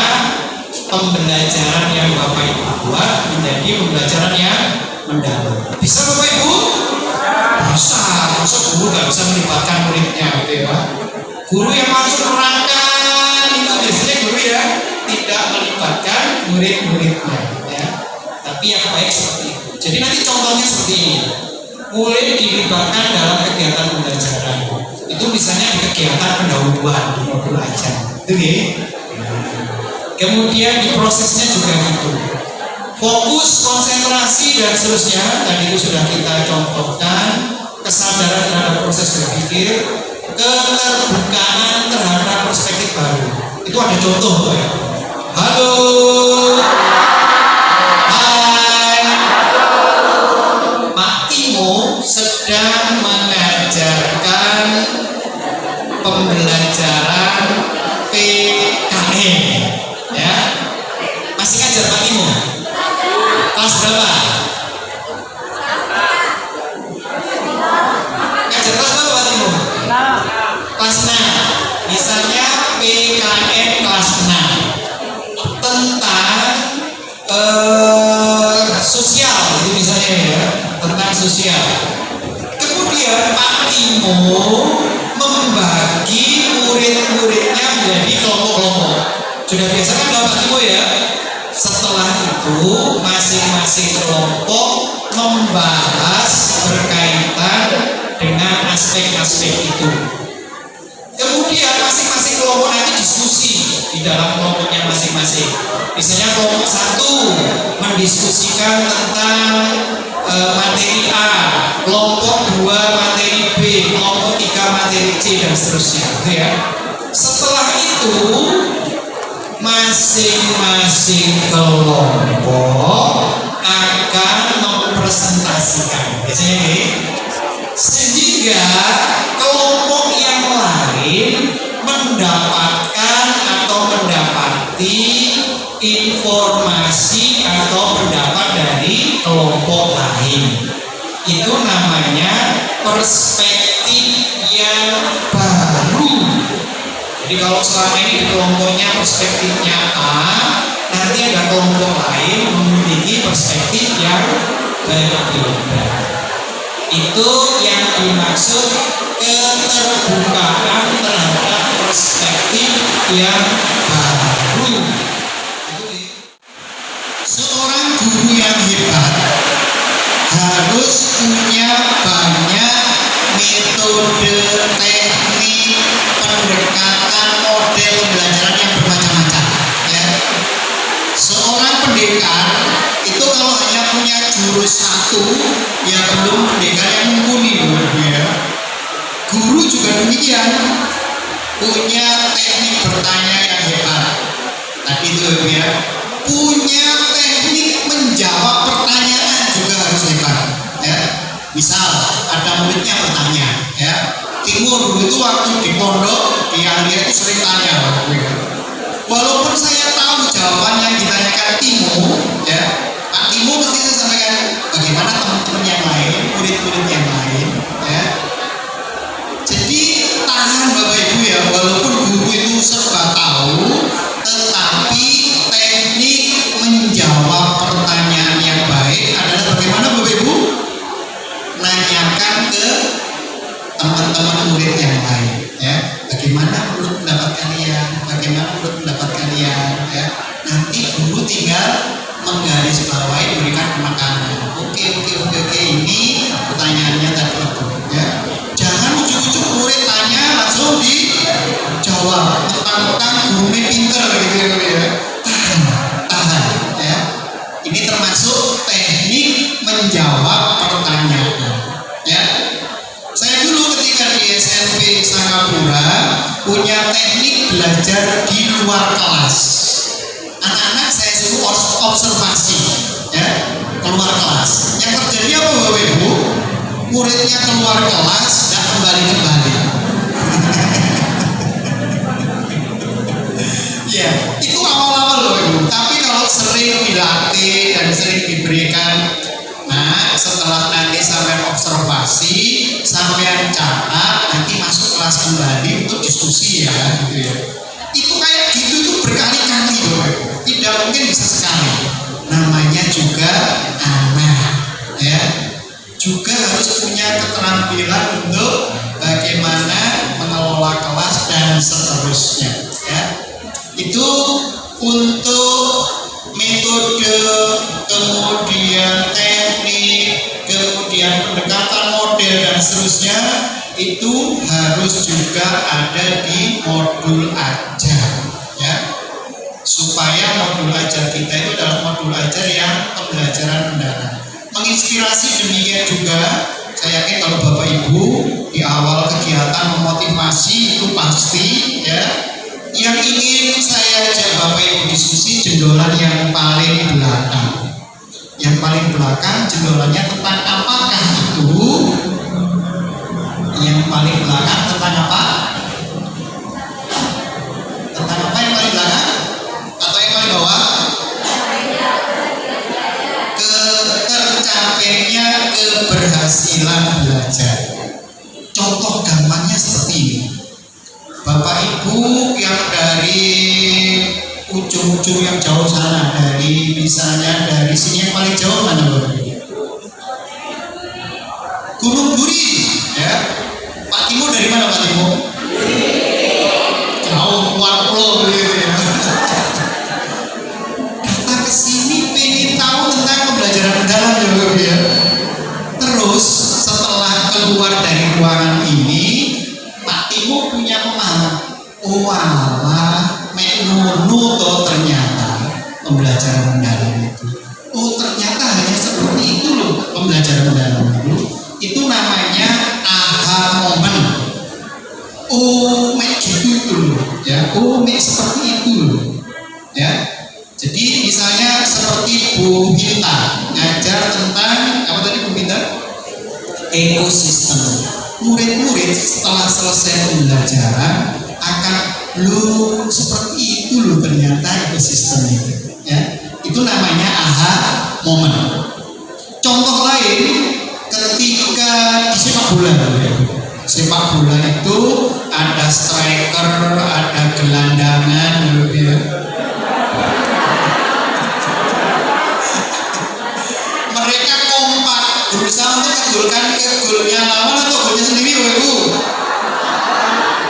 pembelajaran yang Bapak Ibu buat menjadi pembelajaran yang mendalam. Bisa Bapak Ibu? Bisa. Masa guru nggak bisa melibatkan muridnya gitu ya? Guru yang masuk nerangkan itu biasanya guru ya tidak melibatkan murid-muridnya, ya. Tapi yang baik seperti itu. Jadi nanti contohnya seperti ini. Murid dilibatkan dalam kegiatan pembelajaran. Itu misalnya di kegiatan pendahuluan di modul ajar. Itu ya. Kemudian di prosesnya juga gitu. Fokus, konsentrasi dan seterusnya tadi itu sudah kita contohkan. Kesadaran terhadap proses berpikir, keterbukaan terhadap perspektif baru. Itu ada contoh tuh ya. Halo, hai, Pak Timo sedang mengajarkan pembelajaran PKN, ya. Masih ngajar Pak Timo? Kelas berapa? Ngajar kelas berapa Pak Timo? Kelas 6. Misalnya PKN kelas 6 tentang sosial itu misalnya ya, tentang sosial. Kemudian Pak Timo membagi murid-muridnya menjadi kelompok-kelompok. Sudah biasa kan Pak Timo ya? Setelah itu masing-masing kelompok membahas berkaitan dengan aspek-aspek itu. Kemudian masing-masing kelompok nanti diskusi di dalam kelompoknya masing-masing. Misalnya kelompok 1 mendiskusikan tentang materi A, kelompok 2 materi B, kelompok 3 materi C, dan seterusnya, gitu ya. Setelah itu masing-masing kelompok akan mempresentasikan, biasanya nih, sehingga kelompok yang lain mendapatkan atau mendapati informasi atau pendapat dari kelompok lain. Itu namanya perspektif yang baru. Jadi kalau selama ini di kelompoknya perspektifnya A, nanti ada kelompok lain memiliki perspektif yang berbeda. Itu yang dimaksud keterbukaan terhadap perspektif yang baru. Seorang guru yang hebat harus punya banyak metode, teknik, pendekatan, model pembelajaran yang bermacam-macam, ya. Seorang pendekar itu kalau hanya punya jurus satu, ya belum pendekar yang mumpuni, ya. Guru juga demikian, punya teknik bertanya yang hebat. Tadi itu, ya. Punya teknik menjawab pertanyaan juga harus hebat, ya. Misal ada muridnya bertanya, ya, Timur dulu itu waktu di pondok dia itu sering tanya, ya. Walaupun saya tahu jawaban yang ditanyakan Timur, ya, Pak Timur mesti saya sampaikan bagaimana teman-teman yang lain, murid-murid yang lain, ya. Jadi tahan Bapak Ibu, ya, walaupun guru itu serba tahu, tetapi teknik menjawab pertanyaan yang baik adalah bagaimana Bapak Ibu? Nanyakan ke teman-teman murid yang lain, ya. Bagaimana menurut pendapat kalian? Bagaimana menurut pendapat kalian? Ya. Nanti guru tinggal menggarisbawahi, memberikan penekanan. Oke, ini pertanyaannya tadi, ya. Jangan ujuk-ujuk murid tanya langsung dijawab. Tentang guru ini pinter gitu, ya. Tahan, ya. Ini termasuk teknik menjawab pertanyaan, ya. Saya dulu ketika di SMP Sangapura punya teknik belajar di luar kelas. Anak-anak saya suruh observasi, ya, keluar kelas. Yang terjadi apa Bapak Ibu? Muridnya keluar kelas dan kembali. Ya, itu awal-awal loh Ibu. Tapi kalau sering dilatih dan sering diberikan, nah setelah nanti sampai observasi, sampai catat, nanti masuk kelas kembali untuk diskusi, ya, gitu, ya. Itu kayak gitu tuh berkali-kali loh Ibu. Tidak mungkin bisa sekali. Namanya juga anak, ya. Juga harus punya keterampilan untuk bagaimana mengelola kelas dan seterusnya, ya. Itu untuk metode, kemudian teknik, kemudian pendekatan model dan seterusnya, itu harus juga ada di modul ajar, ya. Supaya modul ajar kita itu adalah modul ajar yang pembelajaran mendalam. Menginspirasi demikian juga, saya yakin kalau Bapak Ibu di awal kegiatan memotivasi itu pasti, ya. Yang ingin saya ajak Bapak Ibu diskusi jendolan yang paling belakang. Yang paling belakang jendolannya tentang apakah itu? Yang paling belakang tentang apa? Tentang apa yang paling belakang? Atau yang paling bawah? Tercapainya keberhasilan belajar. Contoh gampangnya seperti ini. Bapak Ibu yang dari ujung-ujung yang jauh sana, dari misalnya dari sini yang paling jauh mana Bapak Ibu? Gunung Duri, ya. Pak Timur dari mana Pak Timur? Jauh, luar pulau gitu, ya. Datang ke sini pengen tahu tentang pembelajaran mendalam, ya. Terus setelah keluar dari ruangan ini, Pak Timur punya pemahaman, oh alah, menunu toh ternyata pembelajaran mendalam itu. Oh ternyata hanya seperti itu loh pembelajaran oh mek seperti itu loh. Ya. Jadi misalnya seperti Bu Hinta ngajar tentang apa tadi Bu Hinta? Ekosistem. Murid-murid setelah selesai pembelajaran akan seperti itu loh ternyata ekosistem itu. Ya. Itu namanya aha momen. Contoh lain ketika di sepak bola, sepak bola itu ada striker, ada gelandangan, ya. Mereka kompak berusaha untuk menggolkan golnya lawan atau golnya sendiri, Bu.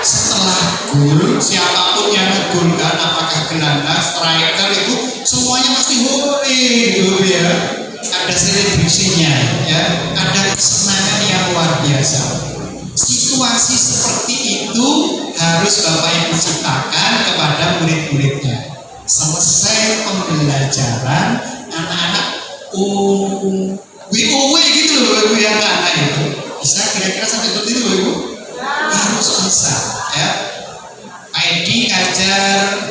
Setelah gol, siapapun yang ngegolkan, apakah gelandang, striker itu semuanya pasti hore, gitu ya. Ada selebrasinya, ya, ada kesenangan yang luar biasa. Situasi seperti itu harus Bapak Ibu ciptakan kepada murid-muridnya. Selesai pembelajaran, anak-anak WOW gitu loh Ibu ya, anak-anak itu bisa kira-kira sampai seperti itu Ibu? Harus bisa, ya. Pak Edi ngajar,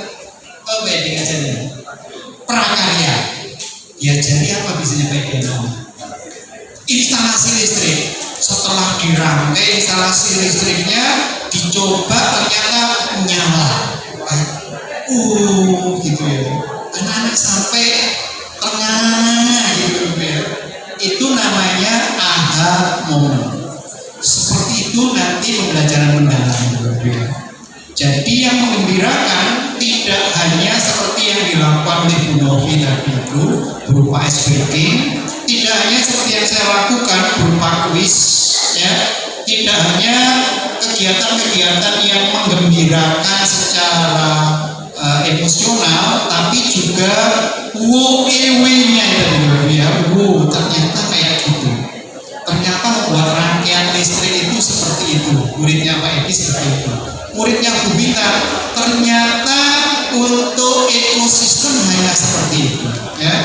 Pak Edi ngajarnya prakarya. Diajari apa biasanya Pak Edi? Instalasi listrik. Setelah dirangkai instalasi listriknya, dicoba ternyata nyala. Gitu ya. Anak-anak sampai tengah gitu ya. Itu namanya aha momen. Seperti itu nanti pembelajaran mendalam. Jadi yang menggembirakan tidak hanya seperti yang dilakukan oleh Bu Novi tadi itu berupa SBK, tidak hanya seperti yang saya lakukan berupa kuis, ya, tidak hanya kegiatan-kegiatan yang menggembirakan secara emosional, tapi juga WOW-nya ya, ternyata kayak gitu. Ternyata membuat rangkaian listrik itu seperti itu. Muridnya Pak Edi seperti itu. Muridnya Bu Bita, ternyata untuk ekosistem hanya seperti itu. Ya.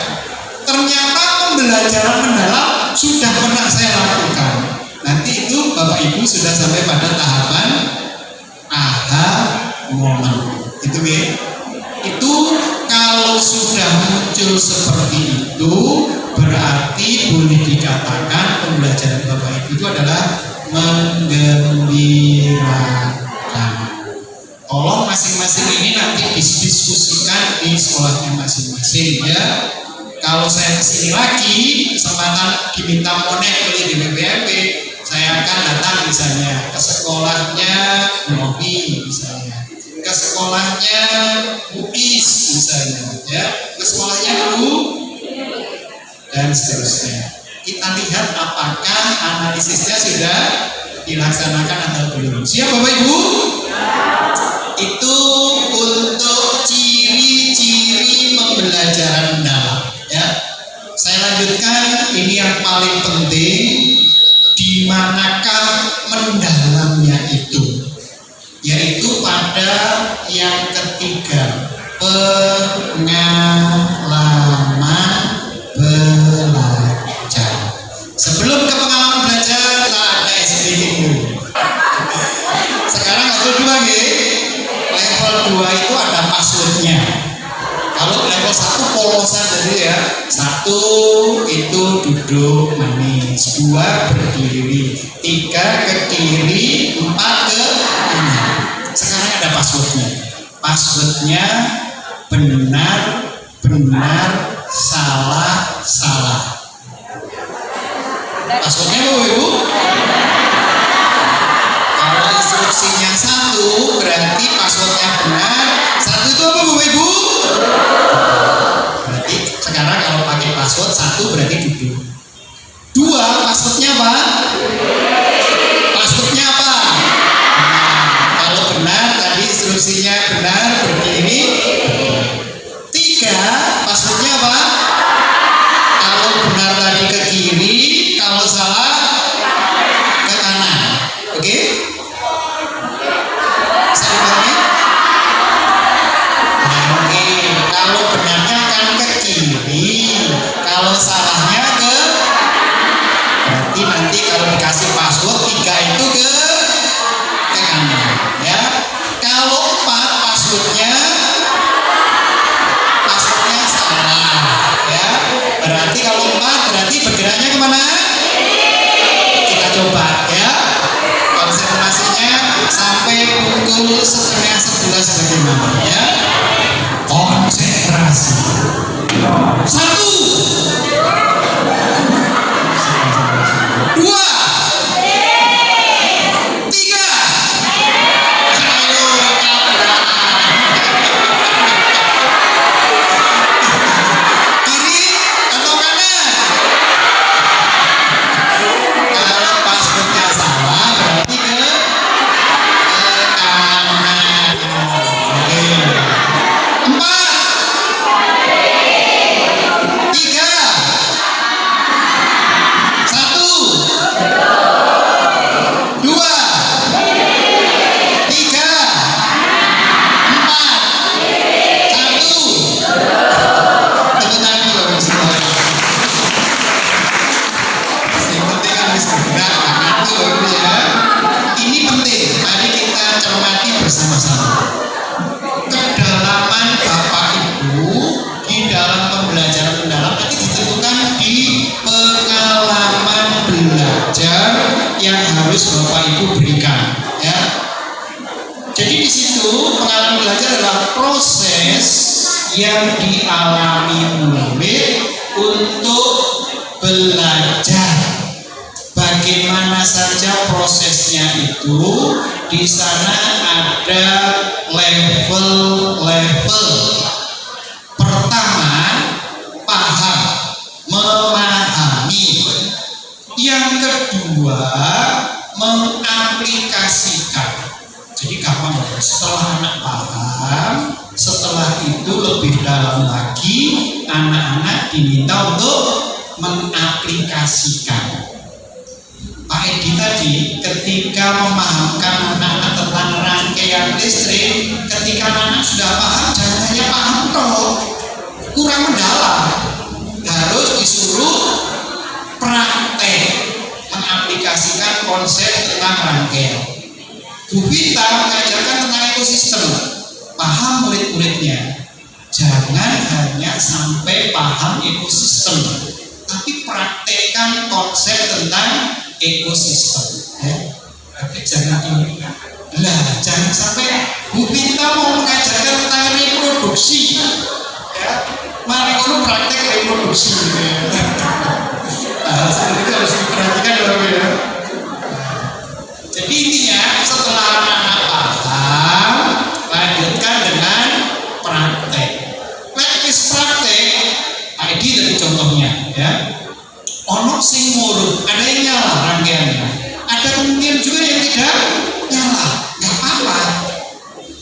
Ternyata pembelajaran mendalam sudah pernah saya lakukan. Nanti itu Bapak Ibu sudah sampai pada tahapan aha momen. Itu ya. Itu kalau sudah muncul seperti itu, berarti boleh dikatakan pembelajaran Bapak Ibu itu adalah menggembirakan. Tolong masing-masing ini nanti didiskusikan di sekolahnya masing-masing ya. Kalau saya kesini lagi, kesempatan diminta monek oleh DPPMP, saya akan datang misalnya ke sekolahnya Novi misalnya, ke sekolahnya Bupis misalnya, ya, ke sekolahnya Bu dan seterusnya. Kita lihat apakah analisisnya sudah dilaksanakan atau belum. Siap Bapak Ibu? Itu untuk ciri-ciri pembelajaran mendalam. Ya, saya lanjutkan. Ini yang paling penting. Di manakah mendalamnya itu? Yaitu pada yang ketiga, pengalaman belajar. Sebelum ke pengalaman belajar, ada SPK dulu. Sekarang level 2 ya. Level 2 itu ada passwordnya. Kalau level 1 polosan tadi ya. 1 itu duduk manis, 2 berdiri, 3 ke kiri, 4 ke kanan. Sekarang ada passwordnya. Passwordnya benar, salah. Passwordnya apa Ibu? Kalau instruksinya 1 berarti passwordnya benar. 1 itu apa Bapak Ibu? Berarti sekarang kalau pakai password 1 berarti duduk. 2 passwordnya apa? Passwordnya apa? Kalau benar tadi instruksinya benar berdiri. 3 passwordnya apa? Kalau benar tadi ke kiri, kalau salah ke kanan. Oke? Bisa dipahami? Oke. Kalau benarnya akan ke kiri, kalau salahnya ke, berarti nanti kalau dikasih password 3 itu ke kanan. Ya. Kalau 4 password harus Bapak Ibu berikan, ya. Jadi di situ pengalaman belajar adalah proses yang dialami murid untuk belajar. Bagaimana saja prosesnya itu, di sana ada level-level. Pertama, paham, memahami. Yang kedua, mengaplikasikan. Jadi gampang ya, setelah anak paham, setelah itu lebih dalam lagi, anak-anak diminta untuk mengaplikasikan. Pak Edi tadi ketika memahamkan anak-anak tentang rangkaian listrik, ketika anak-anak sudah paham, jangan hanya paham toh, kurang mendalam, harus disuruh praktek mengaplikasikan konsep tentang rangkaian. Bu Vita mengajarkan tentang ekosistem, paham murid-muridnya, jangan hanya sampai paham ekosistem, tapi praktekkan konsep tentang ekosistem, ya. Tapi jangan ini, jangan sampai Bu Vita mau mengajarkan tentang reproduksi, ya, mari kamu praktek reproduksi, ya. Seperti itu harus diperhatikan ya. Jadi intinya setelah anak-anak paham, lanjutkan dengan praktek. Praktis praktek, ID tadi contohnya, ya. Ono sing murut, ada yang nyala rangkaiannya, ada kemudian juga yang tidak nyala, nggak apa-apa.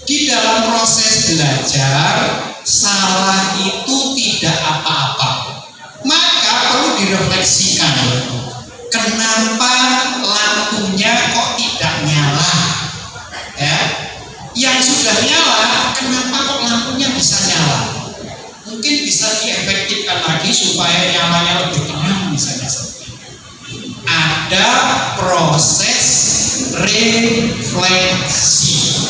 Di dalam proses belajar, salah itu tidak apa-apa. Maka perlu direfleksikan, kenapa lampunya kok tidak nyala, ya? Yang sudah nyala, kenapa kok lampunya bisa nyala? Mungkin bisa diefektifkan lagi supaya nyalanya lebih terang, misalnya seperti itu. Ada proses refleksi.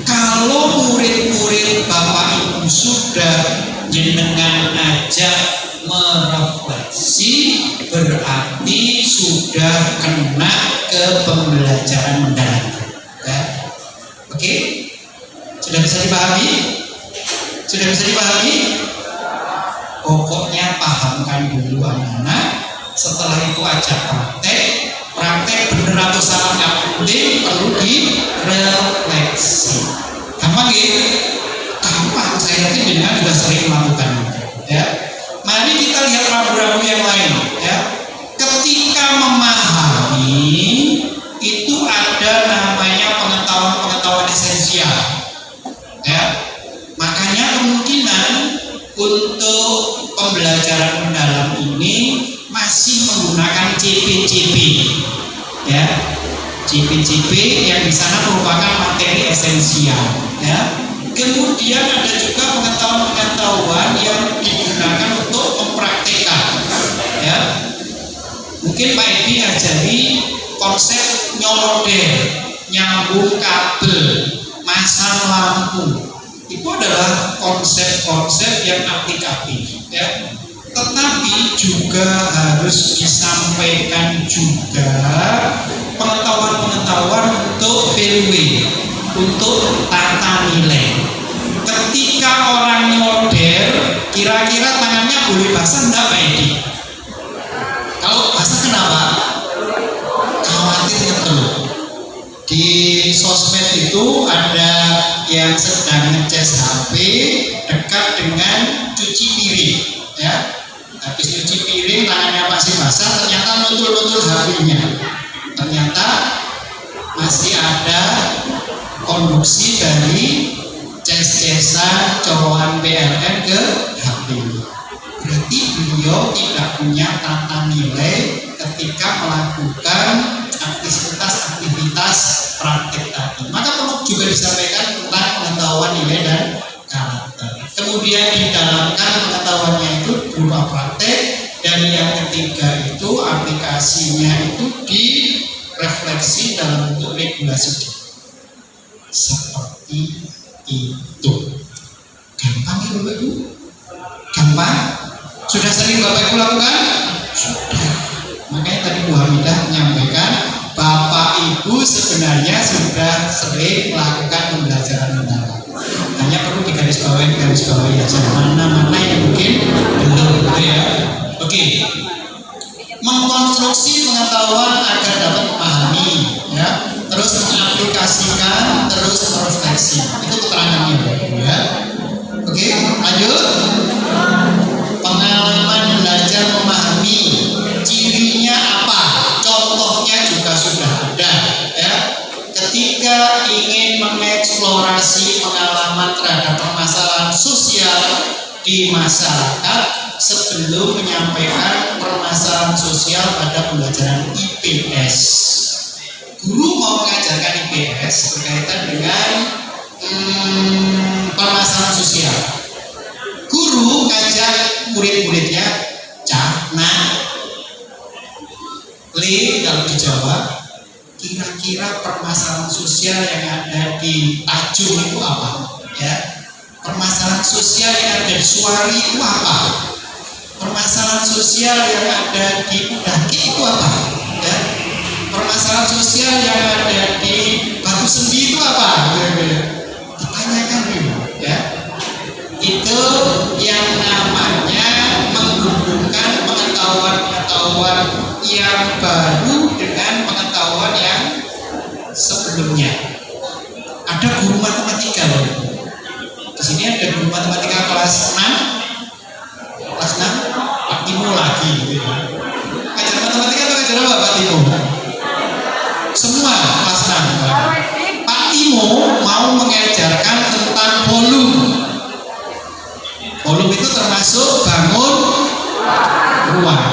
Kalau murid-murid Bapak Ibu sudah jenengan ajak merefleksi, berarti sudah kena ke pembelajaran mendalam, ya. Oke, sudah bisa dipahami? Sudah bisa dipahami? Pokoknya pahamkan dulu anak-anak, setelah itu ajak praktek. Praktek bener atau salah nggak penting, perlu direfleksi. Gampang ya? Gampang, saya yakin jenengan juga sering melakukan itu, ya. Mari kita lihat rambu-rambu yang lain, ya. Ketika memahami itu ada namanya pengetahuan esensial, ya. Makanya kemungkinan untuk pembelajaran mendalam ini masih menggunakan CP-CP, ya. CP-CP yang di sana merupakan materi esensial, ya. Kemudian ada juga pengetahuan-pengetahuan yang digunakan untuk mempraktekkan, ya. Mungkin Pak Edi ngajari konsep nyolder, nyambung kabel, masang lampu. Itu adalah konsep-konsep yang aplikatif, ya. Tetapi juga harus disampaikan juga pengetahuan-pengetahuan untuk value, untuk tata nilai. Ketika orang nyolder, kira-kira tangannya boleh basah enggak Pak Edi? Kalau basah kenapa? Khawatir ngetul. Di sosmed itu ada yang sedang ngecas HP dekat dengan cuci piring, ya. Habis cuci piring tangannya masih basah, ternyata nutul-nutul HP-nya. Ternyata masih ada konduksi dari ces-cesan colokan PLN ke HP-nya. Berarti beliau tidak punya tata nilai ketika melakukan aktivitas praktek tadi. Maka perlu juga disampaikan tentang pengetahuan nilai dan karakter. Kemudian didalamkan pengetahuannya itu berupa praktek, dan yang ketiga itu aplikasinya itu direfleksi dalam bentuk regulasi seperti itu. Gampang ya Bapak Ibu? Gampang? Sudah sering Bapak Ibu lakukan? Sudah. Makanya tadi Bu Hamidah menyampaikan Bapak Ibu sebenarnya sudah sering melakukan pembelajaran mendalam. Hanya perlu digarisbawahi aja mana-mana yang mungkin belum, gitu ya. Oke. Mengkonstruksi pengetahuan agar dapat memahami, ya. Terus mengaplikasikan, terus merefleksi. Itu keterangannya, ya. Oke, lanjut. Pengalaman belajar memahami, cirinya apa? Contohnya juga sudah ada, ya. Ketika ingin mengeksplorasi pengalaman terhadap permasalahan sosial di masyarakat sebelum menyampaikan permasalahan sosial pada pembelajaran IPS. Guru mau mengajarkan IPS berkaitan dengan permasalahan sosial. Guru ngajak murid-muridnya nah, kalau dijawab, kira-kira permasalahan sosial yang ada di Tajung itu apa? Ya, permasalahan sosial yang ada di Suwari itu apa? Permasalahan sosial yang ada di Daki itu apa? Ya, permasalahan sosial yang ada di Batu Sendi itu apa? Ditanyakan dulu, ya. Itu yang namanya menghubungkan pengetahuan-pengetahuan yang baru dengan pengetahuan yang sebelumnya. Ada guru matematika loh. Di sini ada guru matematika kelas 6. Kelas 6 Pak Timo lagi gitu ya. Ngajar matematika atau ngajar apa Pak Timo? Semua kelas 6. Pak Timo mau mengajarkan tentang volume. Volume itu termasuk bangun ruang.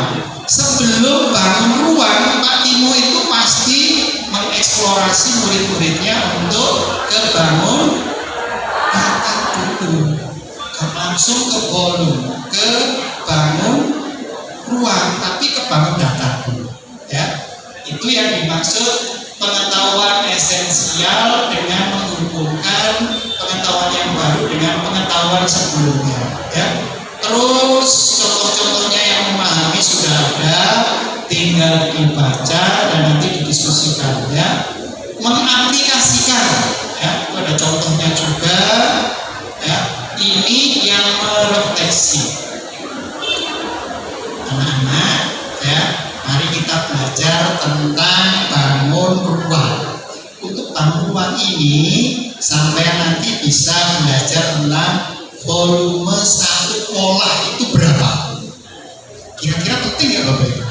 Sebelum bangun ruang, Pak Timo itu pasti mengeksplorasi murid-muridnya untuk ke bangun datar dulu, langsung ke volume, ke bangun ruang, tapi ke bangun datar dulu, ya. Itu yang dimaksud pengetahuan esensial dengan menghubungkan pengetahuan yang baru dengan pengetahuan sebelumnya, ya. Terus contoh-contohnya yang memahami sudah ada, tinggal dibaca dan nanti didiskusikan, ya. Mengaplikasikan, ya, itu ada contohnya juga, ya. Ini yang merefleksi. Anak-anak, ya, mari kita belajar tentang bangun ruang. Untuk bangun ruang ini sampai nanti bisa belajar tentang volume satu pola itu berapa. Kira-kira penting ya Bapak Ibu?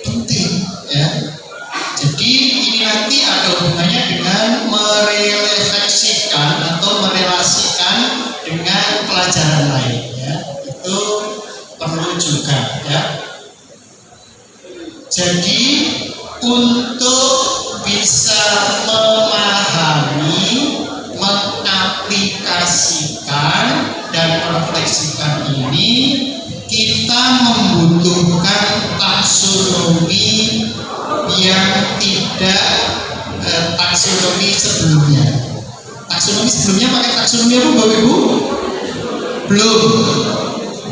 Penting, ya. Jadi ini nanti ada hubungannya dengan merefleksikan atau merelasikan dengan pelajaran lain, ya. Itu perlu juga, ya. Jadi untuk bisa memahami, mengaplikasikan dan merefleksikan ini, kita membutuhkan taksonomi yang tidak taksonomi sebelumnya. Taksonomi sebelumnya pakai taksonomi apa Bapak Ibu? Belum.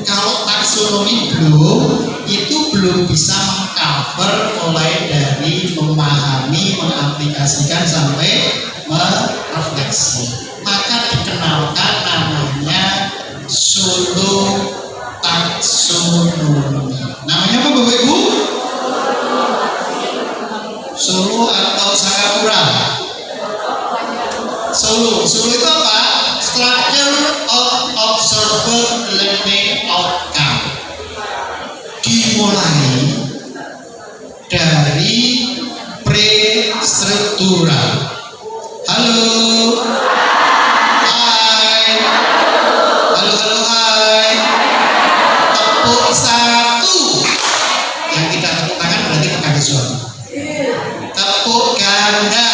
Kalau taksonomi belum, itu belum bisa mengcover mulai dari memahami, mengaplikasikan sampai merefleksi. Maka dikenalkan namanya solo taksonomi. Namanya apa Bapak Ibu? Solo atau Singapura? Solo. Solo itu apa? Structure of observer learning outcome. Dimulai dari pre-struktural. Halo. Hai. Halo, hai. Tepuk satu. Yang kita tepuk tangan berarti pegang sesuatu. Tepuk ganda.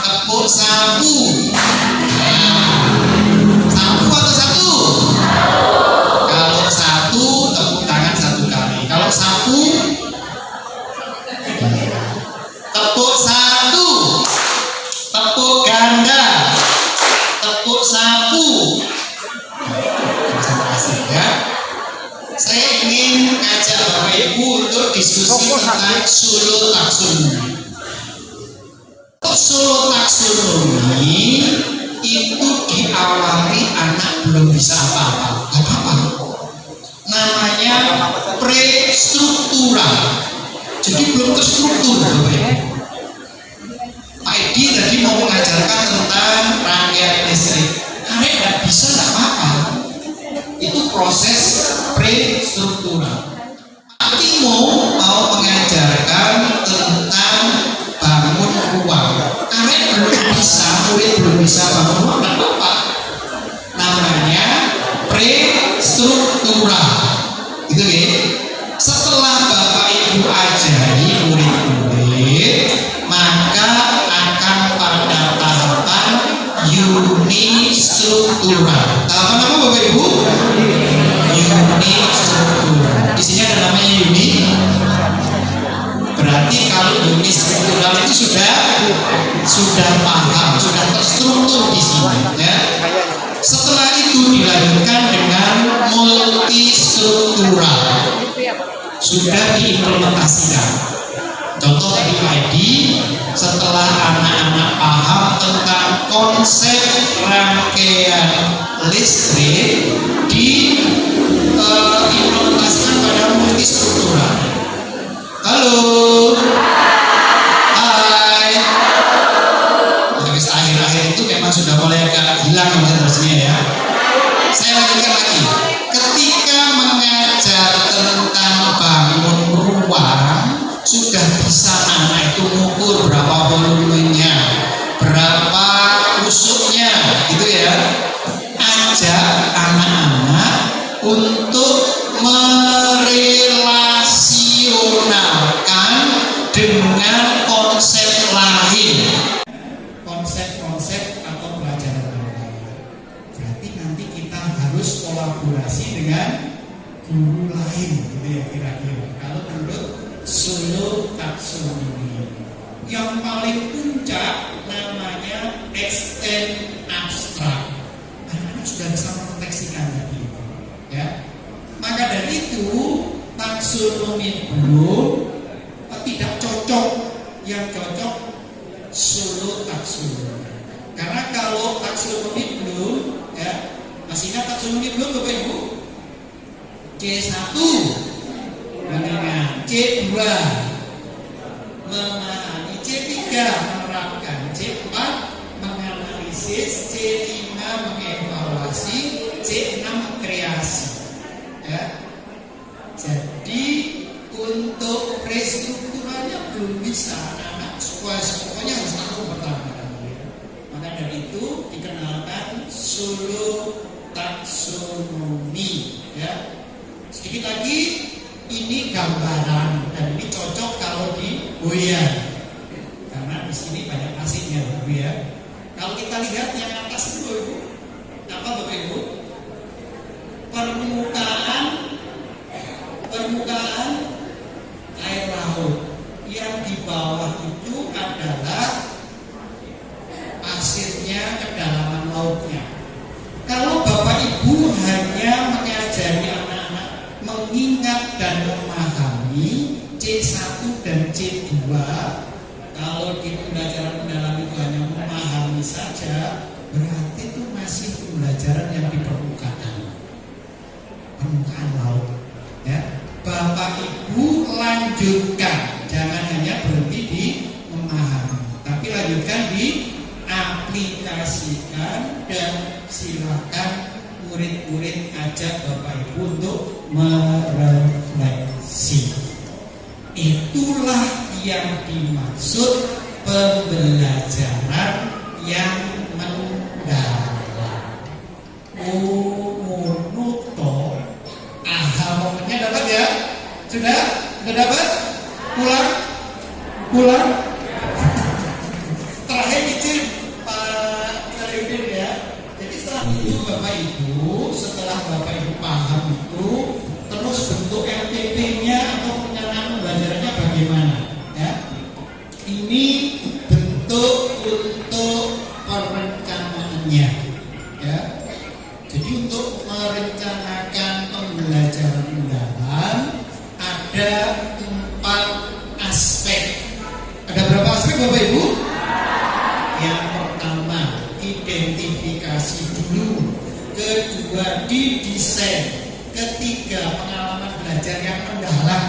Tepuk sapu. Sapu atau satu? Kalau satu, tepuk tangan satu kali. Kalau sapu, tepuk satu. Tepuk ganda. Tepuk sapu. Konsentrasi, ya. Saya ingin ngajak Bapak Ibu untuk diskusi tentang solo taksonomi. solo taksonomi itu diawali anak belum bisa apa-apa, nggak apa-apa. Namanya prestruktural, jadi belum terstruktur. Pak Edi tadi mau mengajarkan tentang rangkaian listrik, karena nggak bisa nggak apa-apa. Itu proses prestruktural. Pak Timo mau mengajarkan tentang bangun ruang, karena belum bisa, murid belum bisa bangun ruang, nggak apa-apa. Namanya prestruktural, gitu ya. Setelah Bapak Ibu ajari murid-murid, maka akan pada tahapan unistruktural. Tahapan apa Bapak Ibu? Unistruktural. Di sini ada namanya uni. Berarti kalau unistruktural itu sudah paham, sudah terstruktur di sini, ya. Setelah itu dilanjutkan dengan multistruktural, sudah diimplementasikan. Contoh tadi Pak Edi, setelah anak-anak paham tentang konsep rangkaian listrik, diimplementasikan pada multistruktural. Halo, hai. Habis akhir-akhir itu memang sudah mulai agak hilang konsentrasinya ya. Saya lanjutkan lagi. Ketika mengajar tentang bangun ruang, sudah bisa anak itu mengukur berapa volumenya, berapa rusuknya, gitu ya. Ajak anak-anak untuk merelasionalkan dengan konsep lain, konsep-konsep atau pelajaran lain. Berarti nanti kita harus kolaborasi dengan guru lain, gitu ya kira-kira. Kalau menurut solo taksonomi, yang paling puncak namanya extend abstrak. Anak-anak sudah bisa memproteksikan tadi, ya. Maka dari itu taksonomi belum tidak cocok, yang cocok solo taksonomi. Karena kalau taksonomi belum, ya, masih ingat taksonomi belum Bapak Ibu? C1 mengingat, C2 memahami, C3 menerapkan, C4 menganalisis, C5 mengevaluasi, C6 kreasi, ya. Jadi untuk restrukturalnya belum bisa, anak pokoknya harus tahu pertama. Maka dari itu dikenalkan solo taksonomi, ya. Sedikit lagi, ini gambaran dan ini cocok kalau digoyang, karena di sini banyak pasirnya, Bapak ya. Kalau kita lihat yang atas itu, Ibu, apa Bapak Ibu? Permukaan air laut. Yang di bawah itu adalah pasirnya, kedalaman lautnya. Kalau Bapak Ibu hanya mengajari anak-anak mengingat dan memahami C1 dan C2, kalau di pembelajaran mendalam itu hanya memahami saja, berarti itu masih pembelajaran yang di permukaan laut, ya. Bapak Ibu lanjutkan, jangan hanya berhenti di memahami, tapi lanjutkan di aplikasikan, dan silakan murid-murid ajak Bapak Ibu untuk merefleksi. Itulah yang dimaksud pembelajaran yang mendalam. Umunuto, aha, momennya dapat ya? Sudah dapat? Pulang? Terakhir izin Pak Sarudin ya. Jadi setelah itu Bapak Ibu, setelah Bapak Ibu paham itu, terus bentuk LPP-nya atau perencanaan pembelajarannya bagaimana? Ya, ini bentuk untuk perencanaannya. Ya, jadi untuk merencanakan pembelajaran mendalam ada 4 aspek. Ada berapa aspek Bapak Ibu?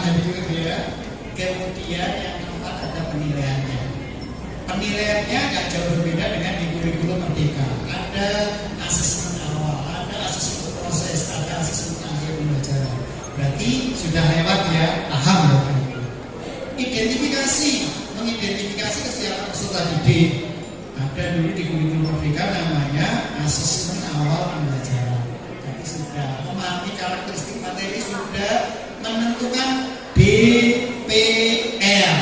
jadi gitu ya. Kemudian yang keempat ada penilaiannya. Penilaiannya nggak jauh berbeda dengan di kurikulum Merdeka. Ada asesmen awal, ada asesmen proses, ada asesmen akhir pembelajaran. Berarti sudah lewat ya, paham ya. Identifikasi, mengidentifikasi kesiapan peserta didik. Ada dulu di kurikulum Merdeka namanya asesmen awal pembelajaran. Jadi sudah memahami karakteristik materi, sudah menentukan DPR,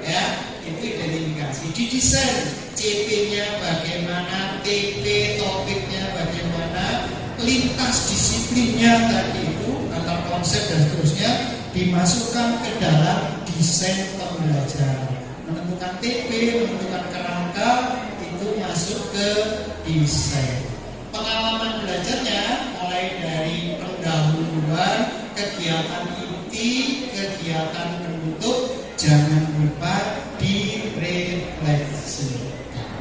ya itu identifikasi. Didesain CP-nya bagaimana, TP topiknya bagaimana, lintas disiplinnya tadi itu antar konsep dan seterusnya dimasukkan ke dalam desain pembelajaran. Menentukan TP, menentukan kerangka itu masuk ke desain. Pengalaman belajarnya mulai dari pendahuluan, kegiatan inti, kegiatan penutup, jangan lupa direfleksikan.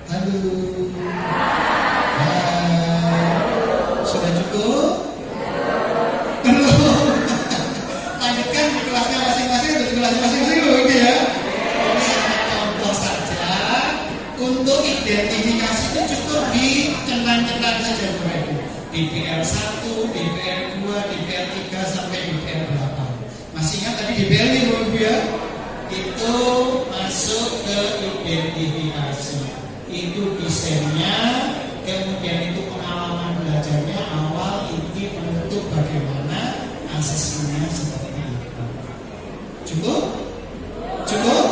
Halo. Sudah cukup? Belum. Lanjutkan di kelasnya masing-masing atau di kelasnya masing-masing oke ya. Ini hanya contoh saja. Untuk identifikasi itu cukup dikenang-kenang saja Bapak Ibu. DPR 1, DPR 2, DPR 3 sampai DPR 8. Masih ingat tadi DPR ini Bapak Ibu ya? Itu masuk ke identifikasi. Itu desainnya, kemudian itu pengalaman belajarnya awal, inti, penutup, bagaimana asesmennya seperti itu. Cukup? Cukup?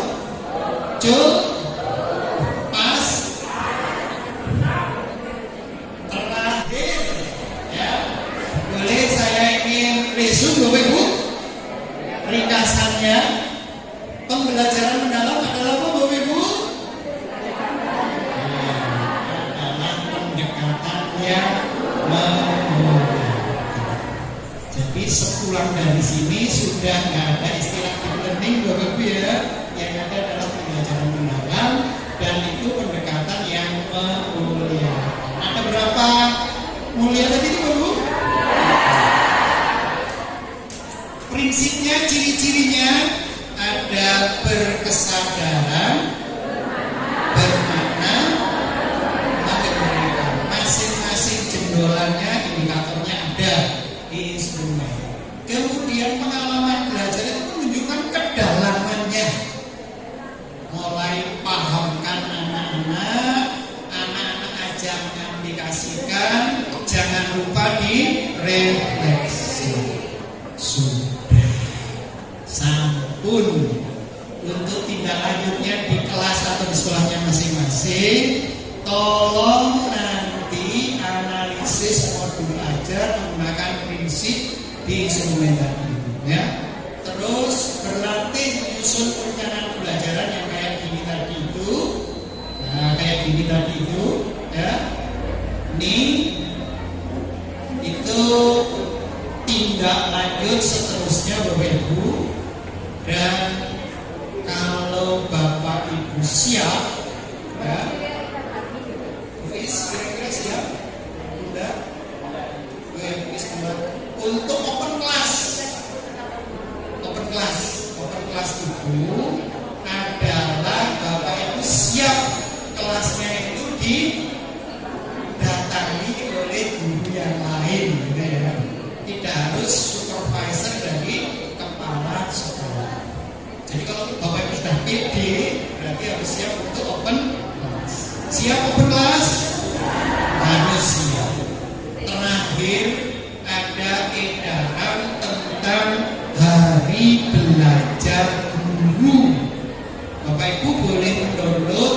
Cukup? Pas? Terakhir ya, boleh saya ingin resume Bapak Ibu? Ringkasannya, pembelajaran mendalam adalah apa Bapak Ibu? Adalah pendekatan yang jadi sepulang dari sini sudah nggak ada istilah deep learning Bapak Ibu ya. Yang ada adalah pembelajaran mendalam dan itu pendekatan yang memuliakan. Ada berapa mulia tadi Bapak Ibu? Prinsipnya, ciri-cirinya ada berkesadaran, bermakna, mengerjakan. Masing-masing jendolannya, indikatornya ada di instrumen. Kemudian pengalaman belajar itu menunjukkan kedalamannya. Mulai pahamkan anak-anak aja mengaplikasikan, jangan lupa direfleksi. Sudah sampun. Untuk tindak lanjutnya di kelas atau di sekolahnya masing-masing, tolong nanti analisis modul ajar menggunakan prinsip di instrumen tadi ya. Terus berlatih menyusun perencanaan pembelajaran yang kayak gini tadi itu. Nah, kayak gini tadi itu ya. Ini itu tindak lanjut seterusnya Bapak Ibu. Dan kalau Bapak Ibu siap ya, kira-kira siap? Udah? Untuk open class itu adalah Bapak Ibu siap kelasnya itu didatangi oleh guru yang lain gitu ya. Tidak harus supervisor dari kepala sekolah. Jadi kalau Bapak Ibu sudah PD berarti harus siap untuk open class. Siap open class? Harus siap. Terakhir ada edaran tentang hari belajar guru. Bapak Ibu boleh mendownload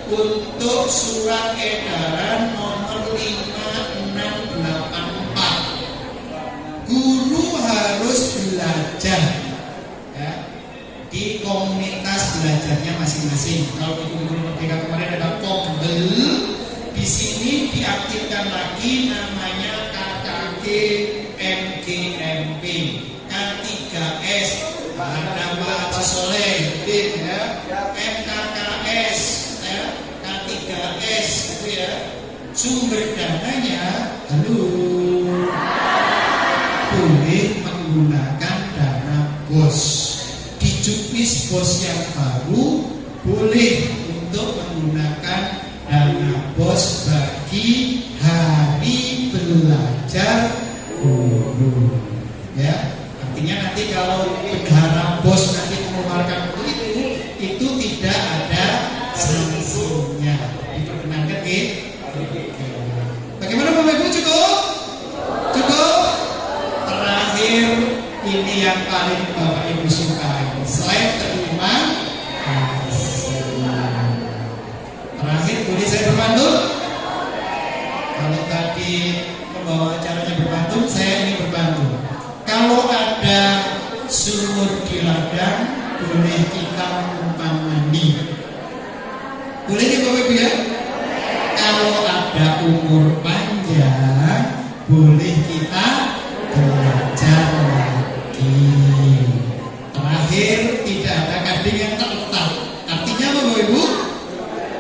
untuk surat edaran nomor 5684. Guru harus belajar ya, di komunitas belajarnya masing-masing. Kalau di Guru Merdeka kemarin ada Kombel, di sini diaktifkan lagi namanya KKG MGMP, K3S, ada Pak Haji Soleh, ya, MKKS, ya, K3S, gitu ya. Sumber dananya, halo, boleh menggunakan dana boleh untuk menggunakan dana bos bagi hari belajar guru. Ya, artinya nanti kalau bendahara bos nanti mengeluarkan itu tidak ada sanksinya. Diperkenankan ke? Bagaimana Bapak Ibu, cukup? Cukup? Terakhir ini yang paling Bapak Ibu sukai. Selain terima kasih. Terakhir boleh saya berpantun? Kalau tadi pembawa acaranya berpantun, saya ini berpantun. Kalau ada sumur di ladang, boleh kita numpang mandi. Boleh nih Bapak Ibu ya? Kalau ada umur panjang, boleh kita belajar lagi. Terakhir, tidak ada gading yang terletak. Artinya apa Bapak Ibu?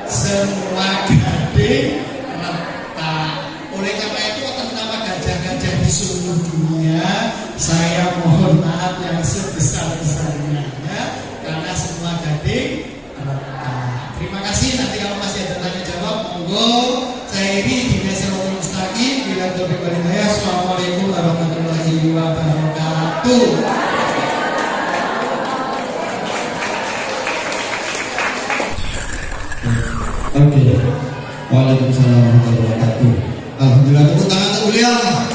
Semua gading retak. Oleh karena itu, atas nama gajah-gajah di seluruh dunia, saya mohon maaf yang sebesar-besarnya ya, karena semua gading retak. Terima kasih. Nanti kalau masih ada tanya jawab, monggo. Saya ini di Siratul Mustaqim. Bila taufiq wal hidayah. Assalamualaikum warahmatullahi wabarakatuh. Oke. Waalaikumsalam warahmatullahi wabarakatuh. Alhamdulillah, tepuk tangan untuk beliau.